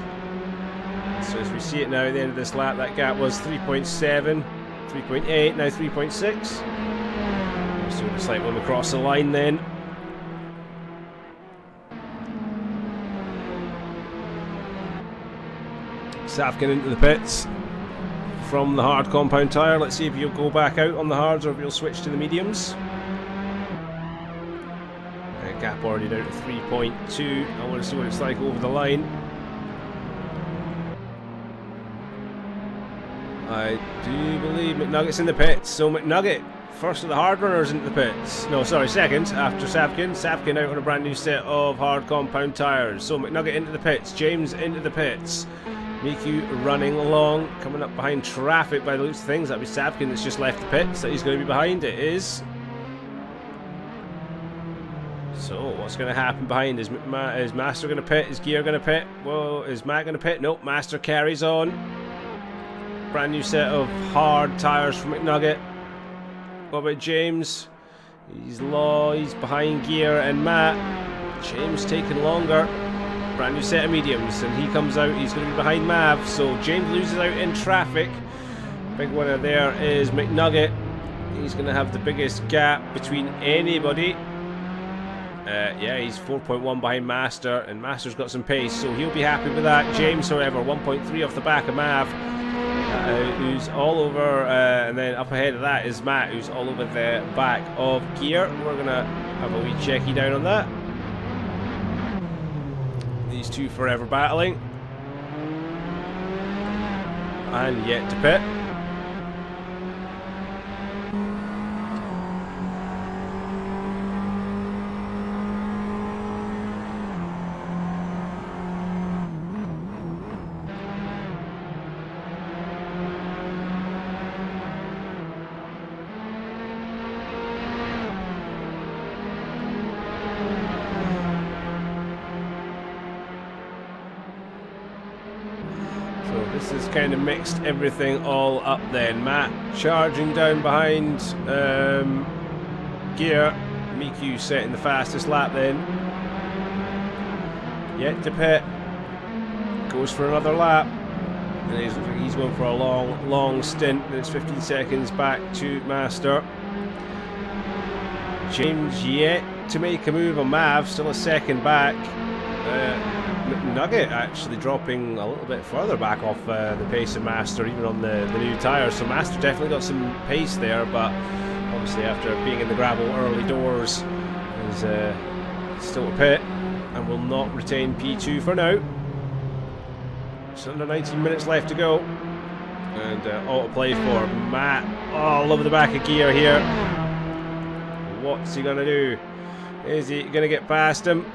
So as we see it now at the end of this lap, that gap was 3.7, 3.8, now 3.6. So it's like when we cross the line then. Safkin into the pits from the hard compound tyre. Let's see if he'll go back out on the hards or if he'll switch to the mediums. Gap already down to 3.2. I want to see what it's like over the line. I do believe McNugget's in the pits. So McNugget, first of the hard runners into the pits. No, sorry, second after Safkin. Safkin out on a brand new set of hard compound tyres. So McNugget into the pits. James into the pits. Miku running along, coming up behind traffic by the looks of things. That'll be Safkin that's just left the pits that he's going to be behind. It is. So what's going to happen behind? Is Master going to pit? Is Gear going to pit? Whoa, is Matt going to pit? Nope, Master carries on. Brand new set of hard tyres for McNugget. What about James? He's behind Gear and Matt. James taking longer. Brand new set of mediums, and he comes out. He's going to be behind Mav. So James loses out in traffic. Big winner there is McNugget. He's going to have the biggest gap between anybody. Yeah, he's 4.1 behind Master, and Master's got some pace, so he'll be happy with that. James, however, 1.3 off the back of Mav, who's all over, and then up ahead of that is Matt, who's all over the back of Gear. We're going to have a wee checky down on that. These two forever battling. And yet to pit. So it's kind of mixed everything all up then. Matt charging down behind Gear. Miku setting the fastest lap then. Yet to pit. Goes for another lap. And he's going for a long stint. And it's 15 seconds back to Master. James yet to make a move on Mav. Still a second back. Nugget actually dropping a little bit further back off the pace of Master, even on the new tyres. So Master definitely got some pace there, but obviously after being in the gravel early doors, is still to pit and will not retain P2 for now. Just under 19 minutes left to go. And autoplay for Matt. All over the back of Gear here. What's he going to do? Is he going to get past him?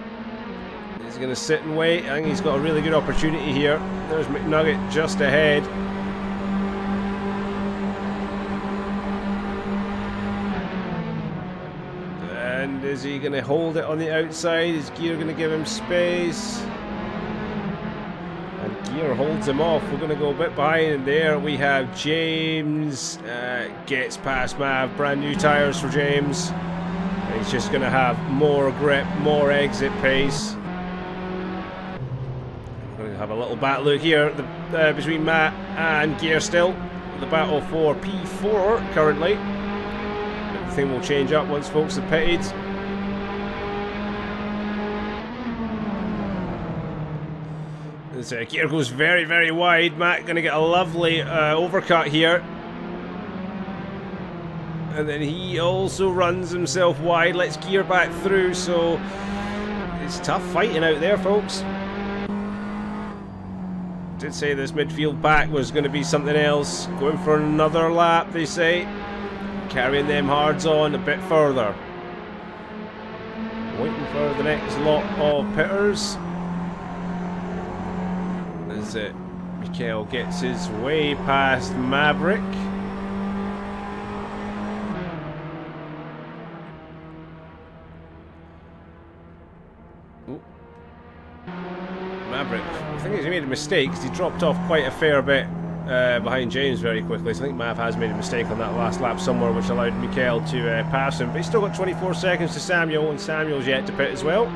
Is he going to sit and wait? I think he's got a really good opportunity here. There's McNugget just ahead. And is he going to hold it on the outside? Is Gear going to give him space? And Gear holds him off. We're going to go a bit behind, and there we have James. Gets past Mav. Brand new tyres for James. And he's just going to have more grip, more exit pace. We're going to have a little battle look here between Matt and Gear still. The battle for P4 currently. Everything will change up once folks have pitted. As Gear goes very, very wide. Matt going to get a lovely overcut here. And then he also runs himself wide, lets Gear back through, so it's tough fighting out there, folks. Did say this midfield back was going to be something else. Going for another lap, they say. Carrying them hards on a bit further. Waiting for the next lot of pitters. As Mikael gets his way past Maverick. Maverick, I think he's made a mistake because he dropped off quite a fair bit behind James very quickly. So I think Mav has made a mistake on that last lap somewhere, which allowed Mikael to pass him. But he's still got 24 seconds to Samuel, and Samuel's yet to pit as well.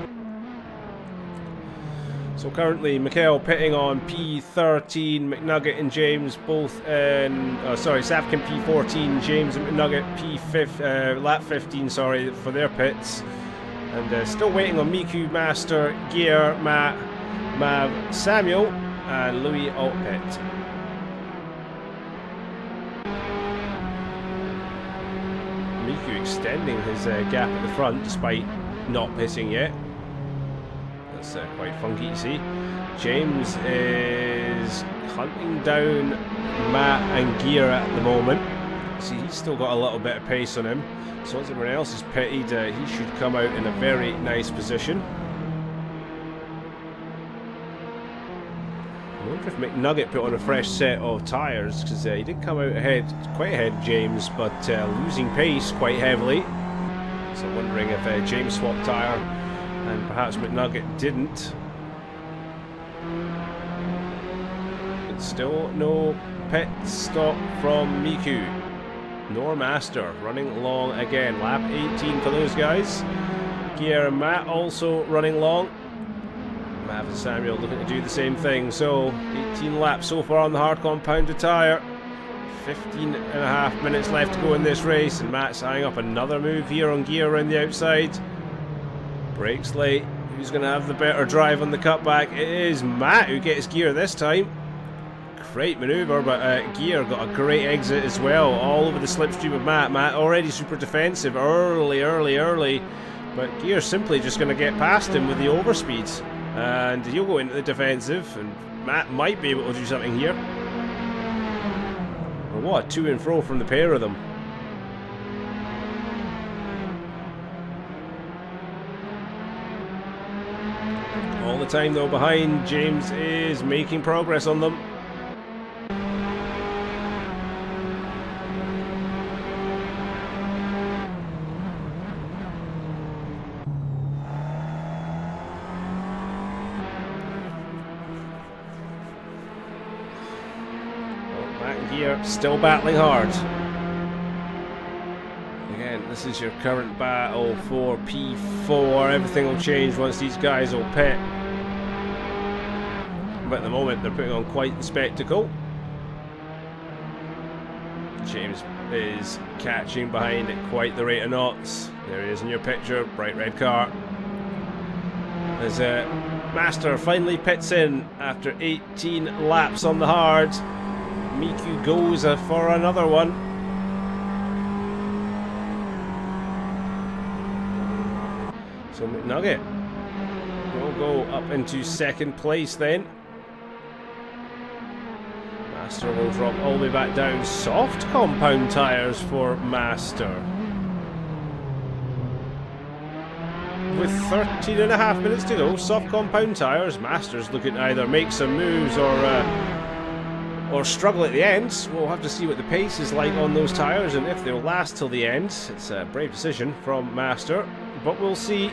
So currently Mikael pitting on P13, McNugget and James both in, Safkin P14, James and McNugget lap 15, for their pits. And still waiting on Miku, Master, Gear, Matt, Mav, Samuel, and Louis alt pit. Miku extending his gap at the front despite not pitting yet. That's quite funky to see. James is hunting down Matt and Gear at the moment. See, he's still got a little bit of pace on him. So once everyone else is pitted, he should come out in a very nice position. I wonder if McNugget put on a fresh set of tyres, because he did come out quite ahead of James, but losing pace quite heavily. So I'm wondering if James swapped tyre and perhaps McNugget didn't. But still no pit stop from Miku nor Master. Running long again. Lap 18 for those guys. Gear and Matt also running long. Mav and Samuel looking to do the same thing. So 18 laps so far on the hard compounded tyre. 15 and a half minutes left to go in this race, and Matt's eyeing up another move here on Gear around the outside. Brakes late. Who's going to have the better drive on the cutback? It is Matt who gets Gear this time. Great manoeuvre, but Gear got a great exit as well, all over the slipstream of Matt. Matt already super defensive early, but Gear simply just going to get past him with the overspeed, and he'll go into the defensive, and Matt might be able to do something here. Well, what a to and fro from the pair of them. All the time though behind, James is making progress on them. Gear still battling hard. Again, this is your current battle for P4. Everything will change once these guys will pit. But at the moment, they're putting on quite the spectacle. James is catching behind at quite the rate of knots. There he is in your picture, bright red car. As Master finally pits in after 18 laps on the hard. Miku goes for another one. So McNugget will go up into second place then. Master will drop all the way back down. Soft compound tyres for Master. With 13.5 minutes to go, soft compound tyres. Master's looking to either make some moves or struggle at the end. We'll have to see what the pace is like on those tyres and if they'll last till the end. It's a brave decision from Master, but we'll see.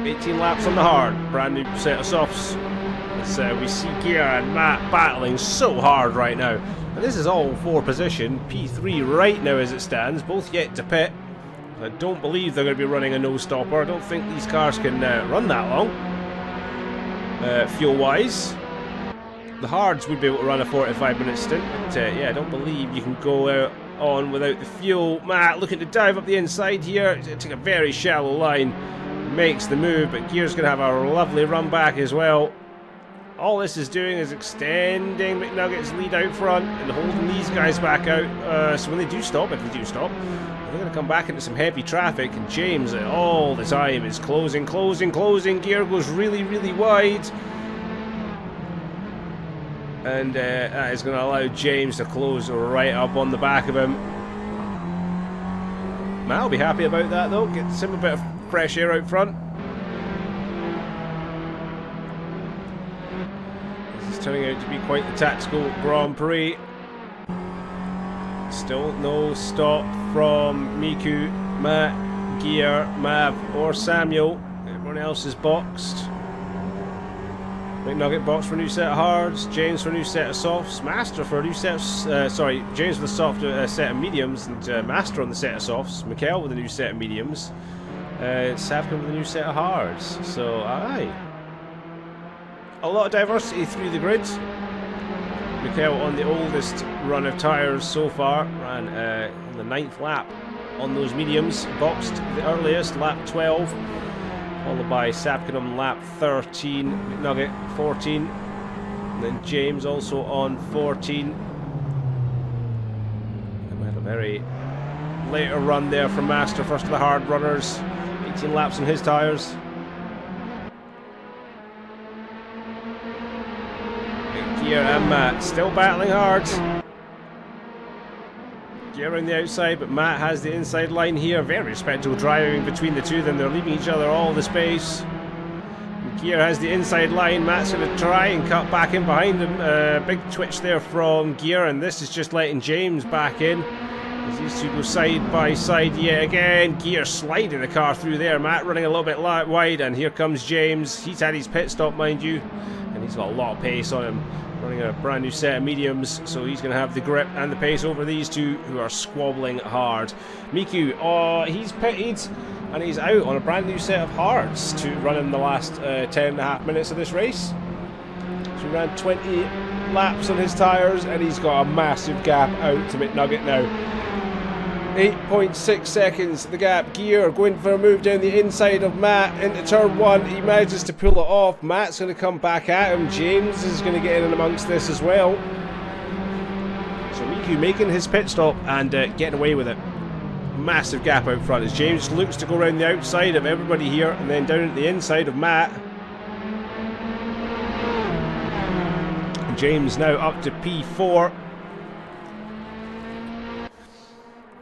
18 laps on the hard, brand new set of softs. As we see Gear and Matt battling so hard right now. And this is all for position. P3 right now as it stands, both yet to pit. I don't believe they're going to be running a no-stopper. I don't think these cars can run that long, fuel-wise. The hards would be able to run a 45-minute stint, but yeah, I don't believe you can go out on without the fuel. Matt looking to dive up the inside here. Take a very shallow line. Makes the move, but Gear's going to have a lovely run back as well. All this is doing is extending McNugget's lead out front and holding these guys back out. So when they do stop, if they do stop, they're going to come back into some heavy traffic. And James all the time is closing. Gear goes really, really wide. And that is going to allow James to close right up on the back of him. Matt will be happy about that though. Gets him a bit of fresh air out front. This is turning out to be quite the tactical Grand Prix. Still no stop from Miku, Matt, Gear, Mav or Samuel. Everyone else is boxed. McNugget box for a new set of hards, James for a new set of softs, Master for a new set of, James with a soft set of mediums, and Master on the set of softs, Mikhail with a new set of mediums, Savkin with a new set of hards. So, aye. A lot of diversity through the grid. Mikhail on the oldest run of tyres so far, ran the 9th lap on those mediums, boxed the earliest, lap 12. Followed by Sapkin on lap 13, McNugget 14, and then James also on 14. And we had a very later run there from Master, first of the hard runners, 18 laps on his tyres. Gear and Matt still battling hard. Gear around the outside, but Matt has the inside line here. Very respectable driving between the two of them. They're leaving each other all the space. And Gear has the inside line. Matt's going to try and cut back in behind him. Big twitch there from Gear, and this is just letting James back in. As these two go side by side yet again. Gear sliding the car through there. Matt running a little bit wide, and here comes James. He's had his pit stop, mind you, and he's got a lot of pace on him. Running a brand new set of mediums, so he's going to have the grip and the pace over these two who are squabbling hard. Miku, he's pitted and he's out on a brand new set of hards to run in the last 10.5 minutes of this race. So he ran 20 laps on his tyres and he's got a massive gap out to McNugget now. 8.6 seconds the gap. Gear going for a move down the inside of Matt into turn 1. He manages to pull it off. Matt's going to come back at him. James is going to get in amongst this as well. So Miku making his pit stop and getting away with it. Massive gap out front as James looks to go around the outside of everybody here and then down at the inside of Matt. And James now up to P4.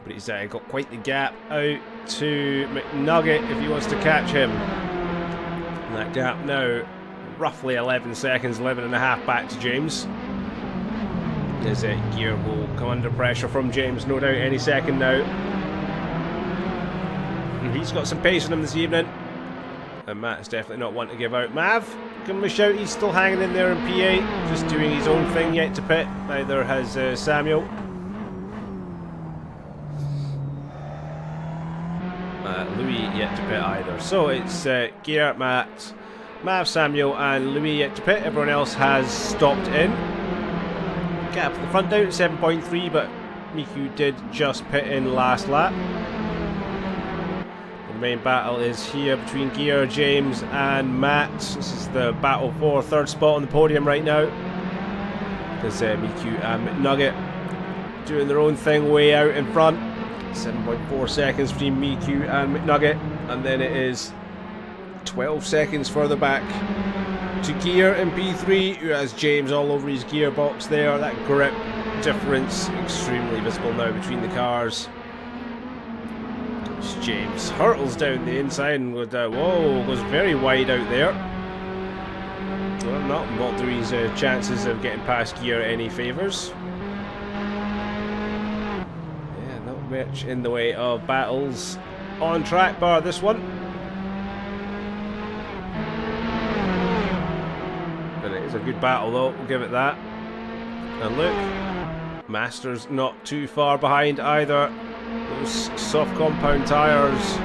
But he's got quite the gap out to McNugget if he wants to catch him. And that gap now roughly 11 seconds, 11.5 back to James. As Gear will come under pressure from James, no doubt, any second now. And he's got some pace on him this evening. And Matt is definitely not one to give out. Mav, give him a shout, he's still hanging in there in P8, just doing his own thing yet to pit. Neither has Samuel. Louis yet to pit either. So it's Gear, Matt, Mav, Samuel and Louis yet to pit. Everyone else has stopped in. Gap at the front down at 7.3, but Miku did just pit in last lap. The main battle is here between Gear, James and Matt. This is the battle for third spot on the podium right now. Because Miku and McNugget doing their own thing way out in front. 7.4 seconds between Miku and McNugget, and then it is 12 seconds further back to Gear in P3, who has James all over his gearbox there. That grip difference extremely visible now between the cars. As James hurtles down the inside and with whoa, goes very wide out there. Well, not doing his chances of getting past Gear any favours. Yeah, not much in the way of battles on track bar this one. It's a good battle though, we'll give it that. And look, Master's not too far behind either. Those soft compound tyres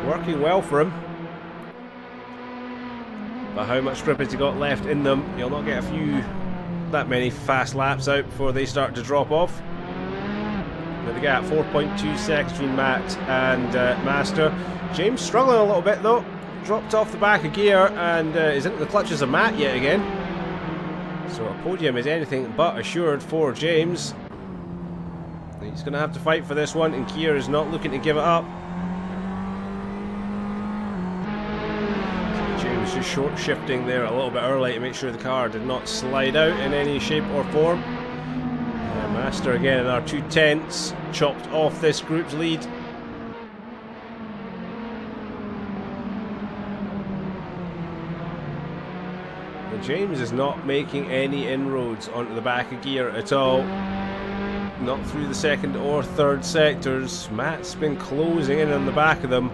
working well for him. But how much grip has he got left in them? He'll not get that many fast laps out before they start to drop off. But they get 4.2 seconds between Matt and Master. James struggling a little bit though. Dropped off the back of Gear and is into the clutches of Matt yet again. So a podium is anything but assured for James. He's going to have to fight for this one, and Gear is not looking to give it up. So James just short shifting there a little bit early to make sure the car did not slide out in any shape or form. Master again in our 2/10ths, chopped off this group's lead. James is not making any inroads onto the back of Gear at all. Not through the second or third sectors. Matt's been closing in on the back of them,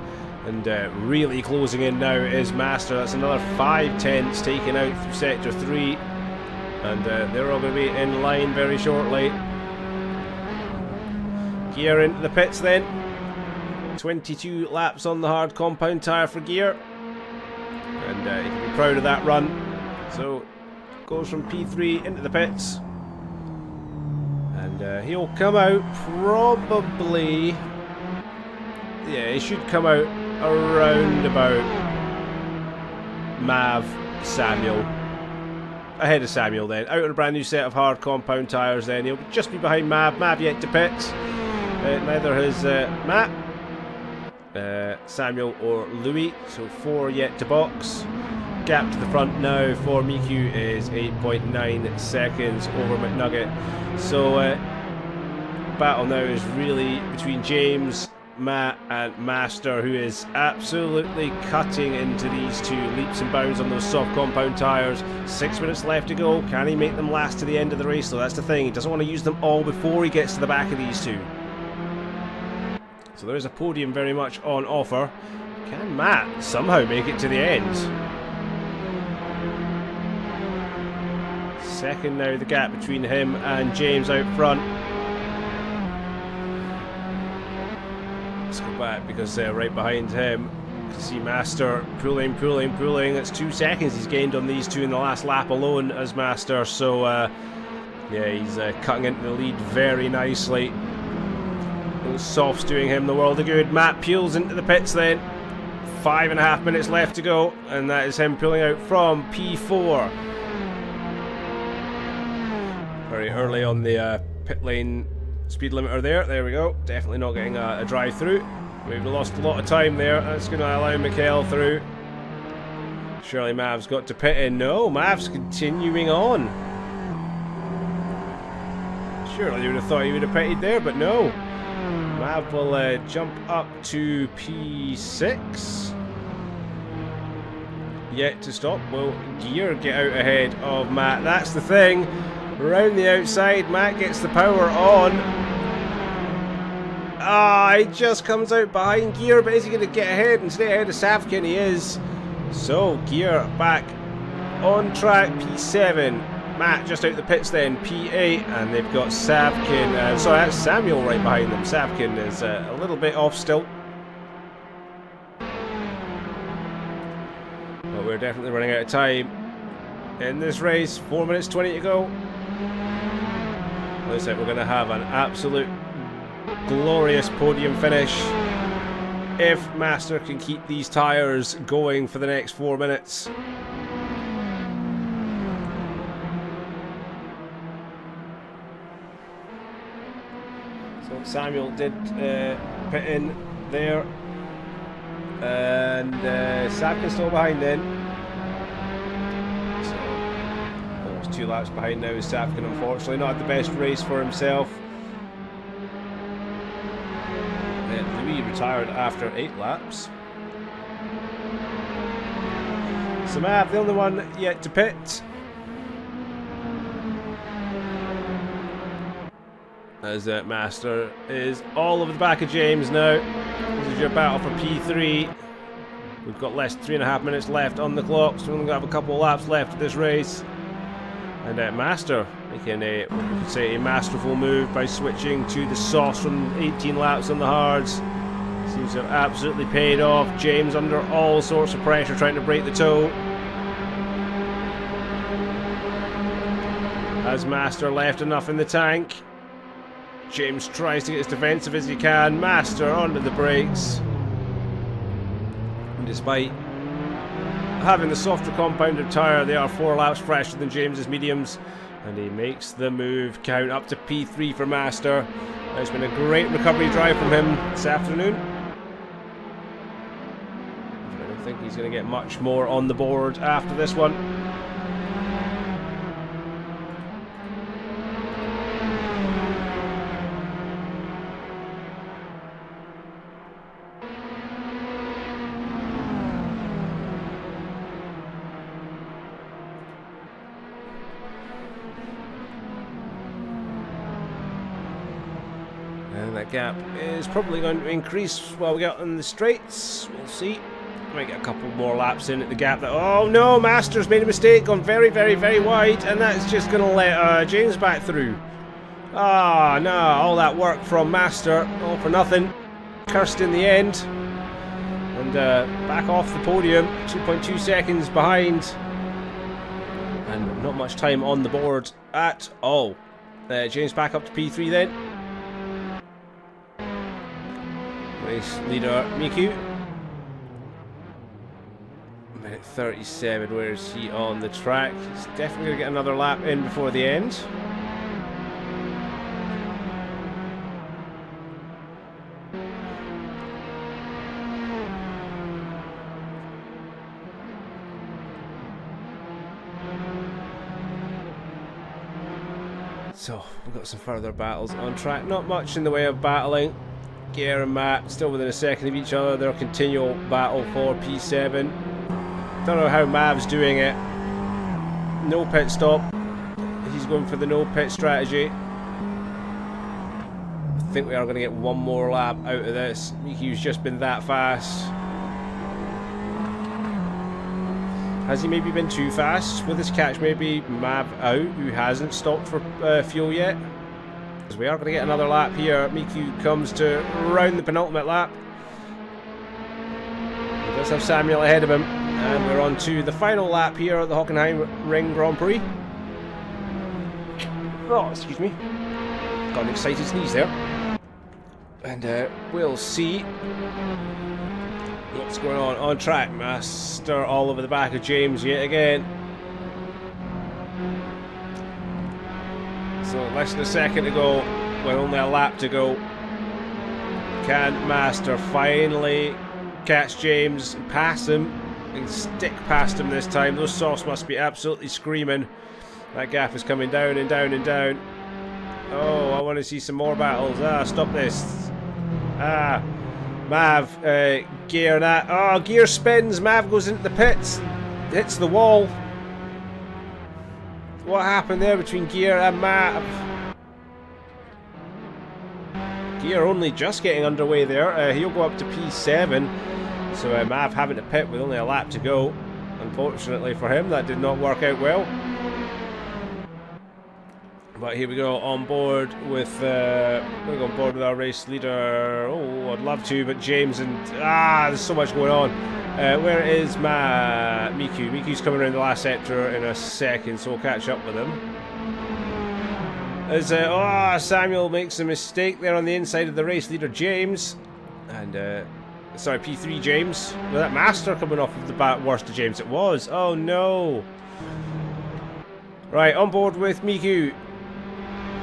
and really closing in now is Master. That's another 5/10ths taken out through sector 3, and they're all going to be in line very shortly. Gear into the pits then. 22 laps on the hard compound tyre for Gear, and he can be proud of that run. So, goes from P3 into the pits. And he'll come out probably... Yeah, he should come out around about Mav, Samuel. Ahead of Samuel then. Out on a brand new set of hard compound tyres then. He'll just be behind Mav. Mav yet to pits. Neither has Matt, Samuel or Louis. So 4 yet to box. Gap to the front now for Miku is 8.9 seconds over McNugget. So battle now is really between James, Matt and Master, who is absolutely cutting into these two leaps and bounds on those soft compound tyres. 6 minutes left to go. Can he make them last to the end of the race though? That's the thing. He doesn't want to use them all before he gets to the back of these two. So there is a podium very much on offer. Can Matt somehow make it to the end? Second now, the gap between him and James out front. Let's go back because they're right behind him. You can see Master pulling. That's 2 seconds he's gained on these two in the last lap alone as Master. So yeah, he's cutting into the lead very nicely. Those softs doing him the world of good. Matt peels into the pits then. 5.5 minutes left to go, and that is him pulling out from P4. Very early on the pit lane speed limiter there. There we go. Definitely not getting a drive through. We've lost a lot of time there. That's going to allow Mikhail through. Surely Mav's got to pit in. No, Mav's continuing on. Surely you would have thought he would have pitted there, but no. Mav will jump up to P6. Yet to stop. Will Gear get out ahead of Matt? That's the thing. Around the outside, Matt gets the power on. He just comes out behind Gear, but is he going to get ahead and stay ahead of Savkin? He is. So, Gear back on track, P7. Matt just out the pits then, P8, and they've got Savkin. Sorry, that's Samuel right behind them. Savkin is a little bit off still. we're definitely running out of time in this race. 4 minutes 20 to go. Looks like we're going to have an absolute glorious podium finish if Master can keep these tyres going for the next 4 minutes. So Samuel did pit in there, and Sapkin's still behind then. So almost 2 laps behind now is Sapkin, unfortunately. Not the best race for himself. Louis retired after 8 laps. So Mav, the only one yet to pit. As Master is all over the back of James now. This is your battle for P3. We've got less than 3.5 minutes left on the clock, so we're going to have a couple of laps left of this race. And Master making a, what you could say, a masterful move by switching to the softs from 18 laps on the hards. Seems to have absolutely paid off. James under all sorts of pressure trying to break the toe. Has Master left enough in the tank? James tries to get as defensive as he can. Master onto the brakes. And despite having the softer compounded tyre, they are 4 laps fresher than James's mediums. And he makes the move count up to P3 for Master. It's been a great recovery drive from him this afternoon. I don't think he's going to get much more on the board after this one. And that gap is probably going to increase while we get on the straights. We'll see. Might get a couple more laps in at the gap. Oh no, Master's made a mistake, gone very, very, very wide, and that's just going to let James back through. Ah, no, all that work from Master, all for nothing. Cursed in the end. And back off the podium, 2.2 seconds behind. And not much time on the board at all. James back up to P3 then. Race leader Miku. Minute 37, where is he on the track? He's definitely going to get another lap in before the end. So, we've got some further battles on track. Not much in the way of battling. Gear and Matt still within a second of each other. Their continual battle for P7. Don't know how Mav's doing it. No pit stop. He's going for the no pit strategy. I think we are going to get one more lap out of this. Miki's just been that fast. Has he maybe been too fast? Will this catch maybe Mav out, who hasn't stopped for fuel yet? Because we are going to get another lap here. Miku comes to round the penultimate lap. He does have Samuel ahead of him. And we're on to the final lap here at the Hockenheim Ring Grand Prix. Oh, excuse me. Got an excited sneeze there. And we'll see what's going on track. Master all over the back of James yet again. So less than a second to go, with only a lap to go. Can Master finally catch James and pass him and stick past him this time? Those softs must be absolutely screaming. That gap is coming down and down and down. Oh, I want to see some more battles. Ah, stop this. Ah, Mav, gear that. Oh, gear spins. Mav goes into the pits, hits the wall. What happened there between Gear and Mav? Gear only just getting underway there. He'll go up to P7. So Mav having to pit with only a lap to go. Unfortunately for him, that did not work out well. But here we go, on board with we'll go on board with our race leader. Oh, I'd love to, but James and there's so much going on. Where is Miku? Miku's coming around the last sector in a second, so we'll catch up with him. As Samuel makes a mistake there on the inside of the race leader James, and sorry, P3 James. With that master coming off of the worst of James, it was. Oh no! Right, on board with Miku.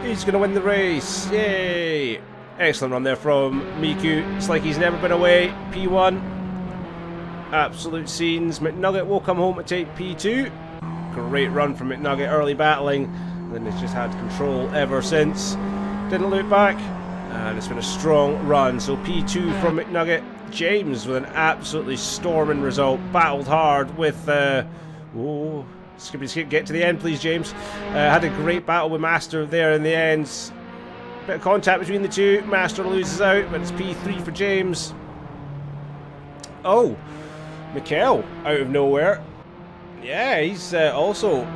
He's going to win the race. Yay! Excellent run there from Miku. It's like he's never been away. P1. Absolute scenes. McNugget will come home to take P2. Great run from McNugget. Early battling. Then it's just had control ever since. Didn't look back. And it's been a strong run. So P2 from McNugget. James with an absolutely storming result. Battled hard with... Skip, get to the end, please, James. Had a great battle with Master there in the end. Bit of contact between the two. Master loses out, but it's P3 for James. Oh, Mikkel out of nowhere. Yeah, he's also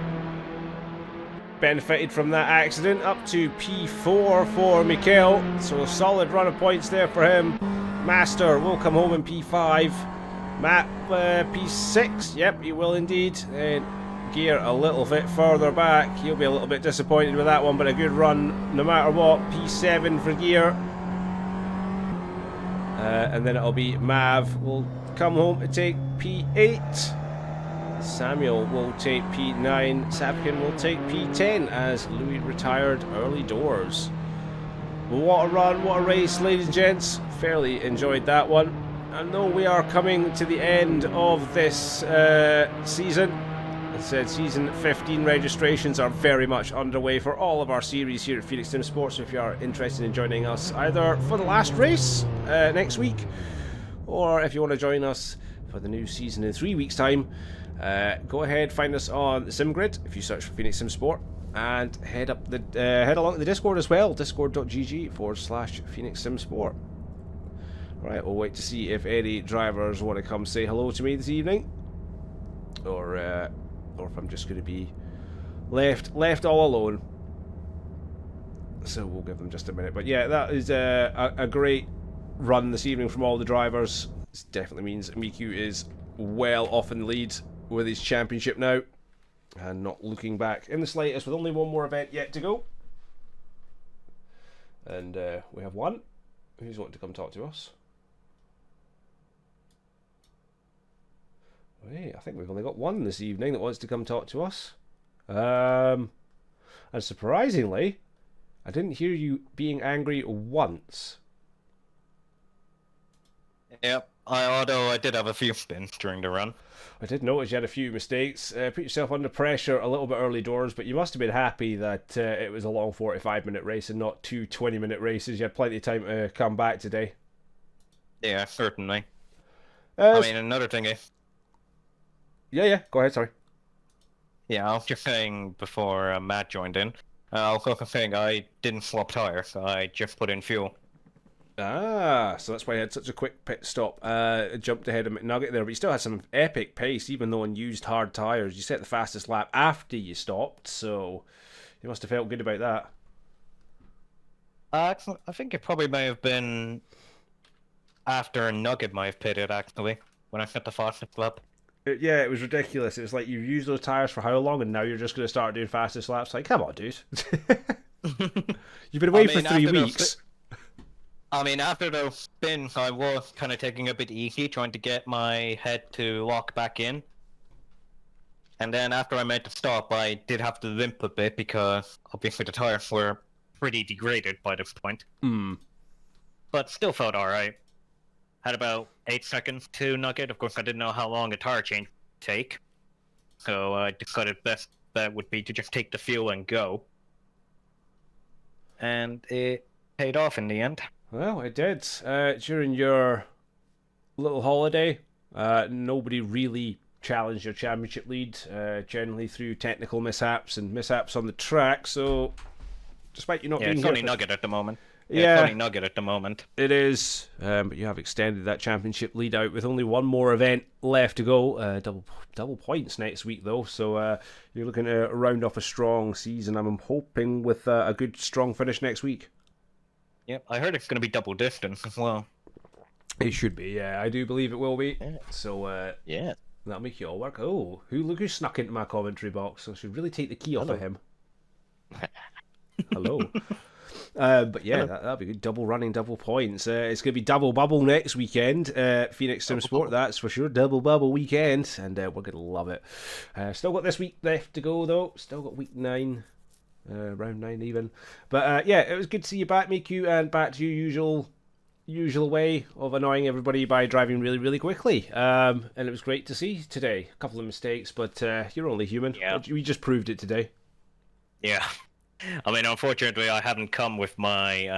benefited from that accident. Up to P4 for Mikkel. So a solid run of points there for him. Master will come home in P5. Matt, P6. Yep, he will indeed. Gear a little bit further back. He'll be a little bit disappointed with that one, but a good run no matter what. P7 for Gear. And then it'll be Mav will come home to take P8. Samuel will take P9. Sapkin will take P10 as Louis retired early doors. What a run, what a race, ladies and gents. Fairly enjoyed that one. And though we are coming to the end of this season, as I said, season 15 registrations are very much underway for all of our series here at Phoenix Sim Sports. So if you are interested in joining us either for the last race next week, or if you want to join us for the new season in 3 weeks' time, go ahead, find us on the SimGrid if you search for Phoenix Sim Sport, and head along to the Discord as well, discord.gg/Phoenix Sim Sport. Right, we'll wait to see if any drivers want to come say hello to me this evening, or if I'm just going to be left all alone. So we'll give them just a minute. But yeah, that is a great run this evening from all the drivers. This definitely means Miku is well off in the lead with his championship now, and not looking back in the slightest, with only one more event yet to go. And we have one who's wanting to come talk to us. Hey, I think we've only got one this evening that wants to come talk to us. And surprisingly, I didn't hear you being angry once. Yep, although I did have a few spins during the run. I did notice you had a few mistakes. Put yourself under pressure a little bit early doors, but you must have been happy that it was a long 45-minute race and not two 20-minute races. You had plenty of time to come back today. Yeah, certainly. I mean, another thing is... Yeah, go ahead, sorry. Yeah, I was just saying before Matt joined in, I was also saying I didn't swap tires, I just put in fuel. Ah, so that's why he had such a quick pit stop. Jumped ahead of McNugget there, but you still had some epic pace, even though on used hard tyres. You set the fastest lap after you stopped, so you must have felt good about that. I think it probably may have been after Nugget might have pitted, actually, when I set the fastest lap. Yeah, it was ridiculous. It was like, you've used those tyres for how long, and now you're just going to start doing fastest laps? Like, come on, dude. You've been away for 3 weeks. I mean, after those spins, I was kind of taking it a bit easy, trying to get my head to lock back in. And then after I made the stop, I did have to limp a bit, because obviously the tyres were pretty degraded by this point. But still felt alright. Had about 8 seconds to Nugget. Of course, I didn't know how long a tire change would take. So I decided best bet would be to just take the fuel and go. And it paid off in the end. Well, it did. During your little holiday, nobody really challenged your championship lead, generally through technical mishaps and mishaps on the track. So, despite you not being it's here... only Nugget at the moment. Yeah, it's only Nugget at the moment. It is, but you have extended that championship lead out with only one more event left to go. Double points next week, though, so you're looking to round off a strong season. I'm hoping with a good, strong finish next week. Yep, I heard it's going to be double distance as well. It should be, yeah. I do believe it will be. Yeah. So, Yeah. that'll make it all work. Oh, look who snuck into my commentary box. I should really take the key off of him. Hello. But yeah, that'll be good. Double running, double points. It's going to be double bubble next weekend. Phoenix Sim Sport, that's for sure. Double bubble weekend, and we're going to love it. Still got this week left to go, though. Still got week 9, round 9 even. But yeah, it was good to see you back, Miku, and back to your usual way of annoying everybody by driving really, really quickly. And it was great to see today. A couple of mistakes, but you're only human. Yeah. We just proved it today. Yeah. I mean, unfortunately, I haven't come with my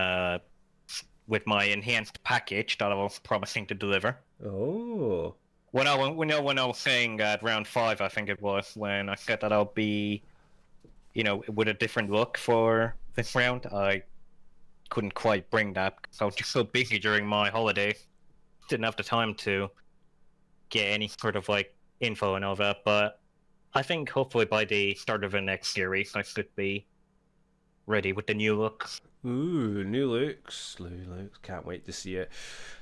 enhanced package that I was promising to deliver. Oh. When I was saying at round 5, I think it was, when I said that I'll be, with a different look for this round, I couldn't quite bring that because I was just so busy during my holiday. Didn't have the time to get any sort of info and all that. But I think hopefully by the start of the next series, I should be ready with the new looks. Ooh, new looks. Can't wait to see it.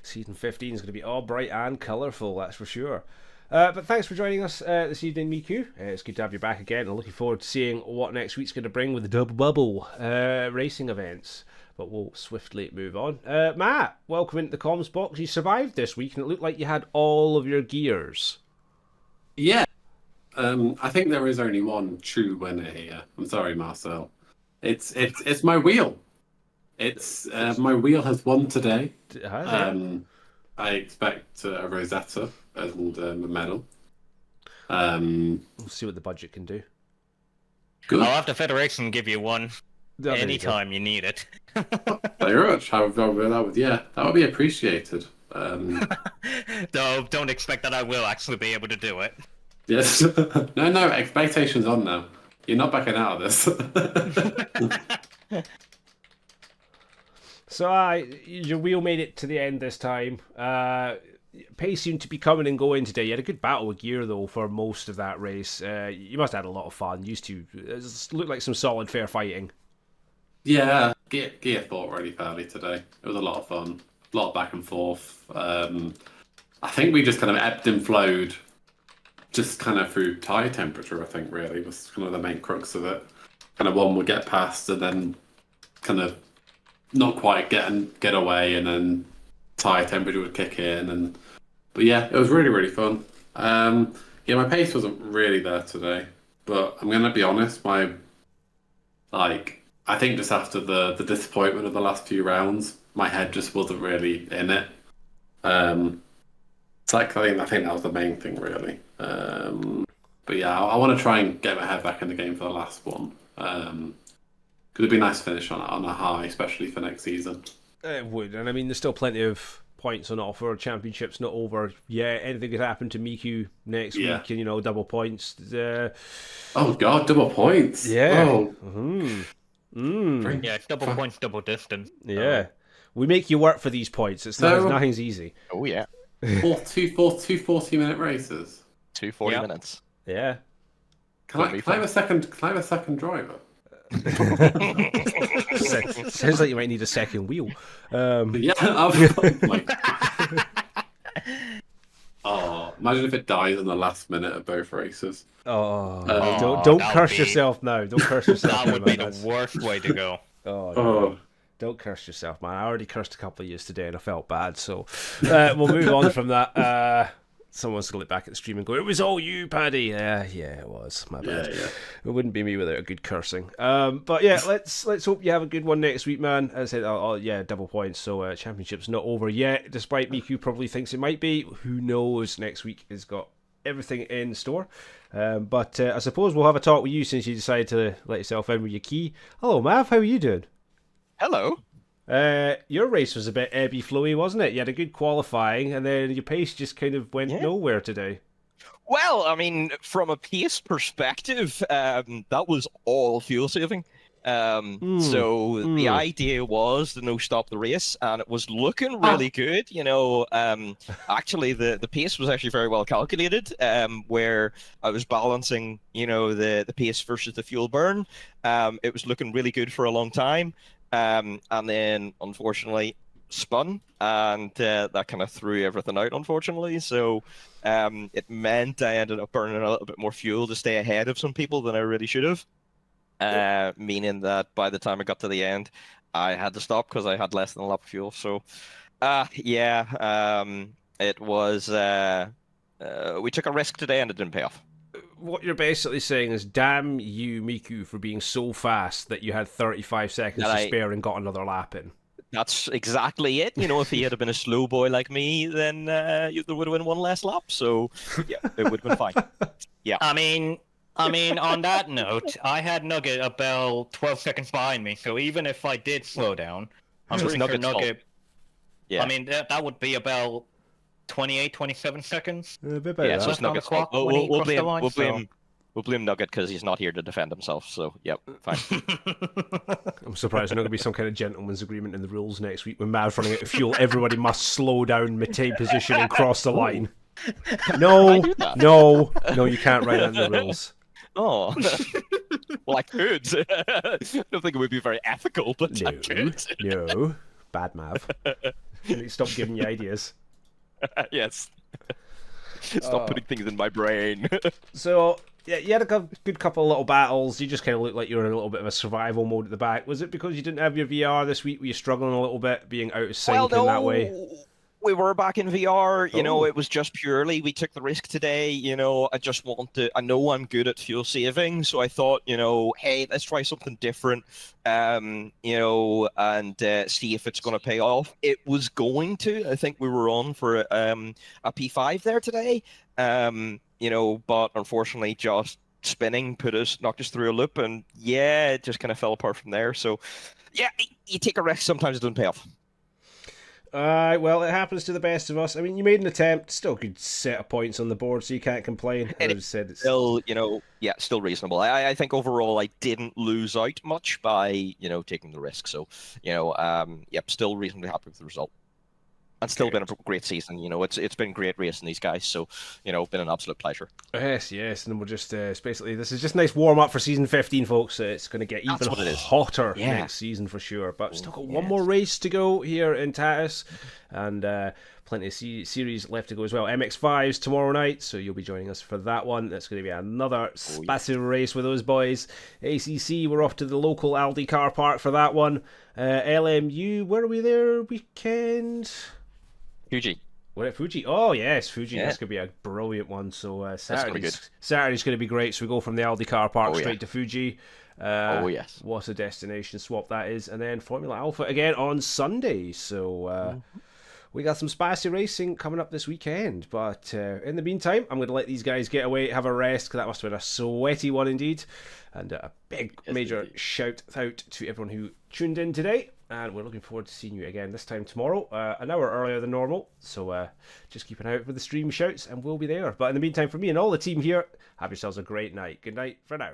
Season 15 is going to be all bright and colourful, that's for sure. But thanks for joining us this evening, Miku. It's good to have you back again. I'm looking forward to seeing what next week's going to bring with the double bubble racing events. But we'll swiftly move on. Matt, welcome into the comms box. You survived this week, and it looked like you had all of your gears. Yeah. I think there is only one true winner here. I'm sorry, Marcel. It's my wheel. It's my wheel has won today. I expect a Rosetta and a medal. We'll see what the budget can do. Good. I'll have the Federation give you one anytime you need it. Very much. That would be appreciated. Though don't expect that I will actually be able to do it. Yes. No, expectations on now. You're not backing out of this. So, your wheel made it to the end this time. Pace seemed to be coming and going today. You had a good battle with gear, though, for most of that race. You must have had a lot of fun. It looked like some solid, fair fighting. Yeah, gear fought really fairly today. It was a lot of fun. A lot of back and forth. I think we just kind of ebbed and flowed just kind of through tyre temperature, I think, really, was kind of the main crux of it. Kind of one would get past and then kind of not quite get away, and then tyre temperature would kick in. But yeah, it was really, really fun. Yeah, my pace wasn't really there today, but I'm going to be honest, I think just after the disappointment of the last few rounds, my head just wasn't really in it. I think that was the main thing, really. But yeah, I want to try and get my head back in the game for the last one. Could it be nice to finish on a high, especially for next season? It would, and I mean, there's still plenty of points on offer. Championship's not over. Yeah, anything could happen to Miku next week, and double points. Oh God, double points! Yeah. Oh. Yeah, it's double points, double distance. Yeah, we make you work for these points. Nothing's easy. Oh yeah. Two 40-minute races. 2 40 minutes. Yeah. Can I have a second driver? Sounds like you might need a second wheel. Yeah. Oh, imagine if it dies in the last minute of both races. Don't curse yourself now. Don't curse yourself. That would be the worst way to go. Don't curse yourself, man. I already cursed a couple of years today and I felt bad, so we'll move on from that. Someone's going to look back at the stream and go, "It was all you, Paddy." Yeah, it was. My bad. Yeah. It wouldn't be me without a good cursing. But yeah, let's hope you have a good one next week, man. As I said, double points. So championship's not over yet, despite Miku probably thinks it might be. Who knows? Next week has got everything in store. But I suppose we'll have a talk with you since you decided to let yourself in with your key. Hello, Mav. How are you doing? Hello. Your race was a bit ebby flowy, wasn't it? You had a good qualifying, and then your pace just kind of went nowhere today. Well, I mean, from a pace perspective, that was all fuel saving. So the idea was to no stop the race, and it was looking really good. Actually, the pace was actually very well calculated. Where I was balancing, the pace versus the fuel burn. It was looking really good for a long time. And then, unfortunately, spun, and that kind of threw everything out, unfortunately. So it meant I ended up burning a little bit more fuel to stay ahead of some people than I really should have. Meaning that by the time I got to the end, I had to stop because I had less than a lap of fuel. So, it was. We took a risk today, and it didn't pay off. What you're basically saying is, damn you, Miku, for being so fast that you had 35 seconds to spare and got another lap in. That's exactly it. If he had been a slow boy like me, then there would have been one less lap. So, yeah, it would have been fine. Yeah. I mean, on that note, I had Nugget about 12 seconds behind me. So even if I did slow down, I'm pretty sure Nugget. Yeah. I mean, that would be about 28, 27 seconds. A bit better. Yeah, so it's Nugget's clock when he crossed the line, we'll blame Nugget because he's not here to defend himself. So, yep, fine. I'm surprised there's not going to be some kind of gentleman's agreement in the rules next week. When Mav's running out of fuel, everybody must slow down, maintain position, and cross the line. No, you can't write that in the rules. Oh, well, I could. I don't think it would be very ethical, but I could. No, bad Mav. You need to stop giving you ideas. Yes. Stop putting things in my brain. So, yeah, you had a good couple of little battles. You just kind of looked like you were in a little bit of a survival mode at the back. Was it because you didn't have your VR this week? Were you struggling a little bit, being out of sync in that way? We were back in VR, it was just purely, we took the risk today, I just I know I'm good at fuel saving, so I thought, hey, let's try something different, and see if it's going to pay off. It was going to. I think we were on for a P5 there today, but unfortunately just spinning knocked us through a loop, and yeah, it just kind of fell apart from there. So, yeah, you take a risk, sometimes it doesn't pay off. Well, it happens to the best of us. I mean, you made an attempt, still a good set of points on the board, so you can't complain. And As I said, it's still, still reasonable. I think overall I didn't lose out much by, taking the risk. So, still reasonably happy with the result. And still been a great season. It's been great racing these guys. So, been an absolute pleasure. Yes. And we're just basically, this is just a nice warm up for season 15, folks. It's going to get even hotter next season for sure. But we've still got one more race to go here in Tatuus, and plenty of series left to go as well. MX5s tomorrow night, so you'll be joining us for that one. That's going to be another massive race with those boys. ACC, we're off to the local Aldi car park for that one. LMU, where are we there weekend? Fuji. We're at Fuji. Oh, yes, Fuji. Yeah. That's going to be a brilliant one. So Saturday's going to be great. So we go from the Aldi car park straight to Fuji. Yes. What a destination swap that is. And then Formula Alpha again on Sunday. So we got some spicy racing coming up this weekend. But in the meantime, I'm going to let these guys get away, have a rest, because that must have been a sweaty one indeed. And a big, major shout out to everyone who tuned in today. And we're looking forward to seeing you again this time tomorrow, an hour earlier than normal. So just keep an eye out for the stream shouts, and we'll be there. But in the meantime, for me and all the team here, have yourselves a great night. Good night for now.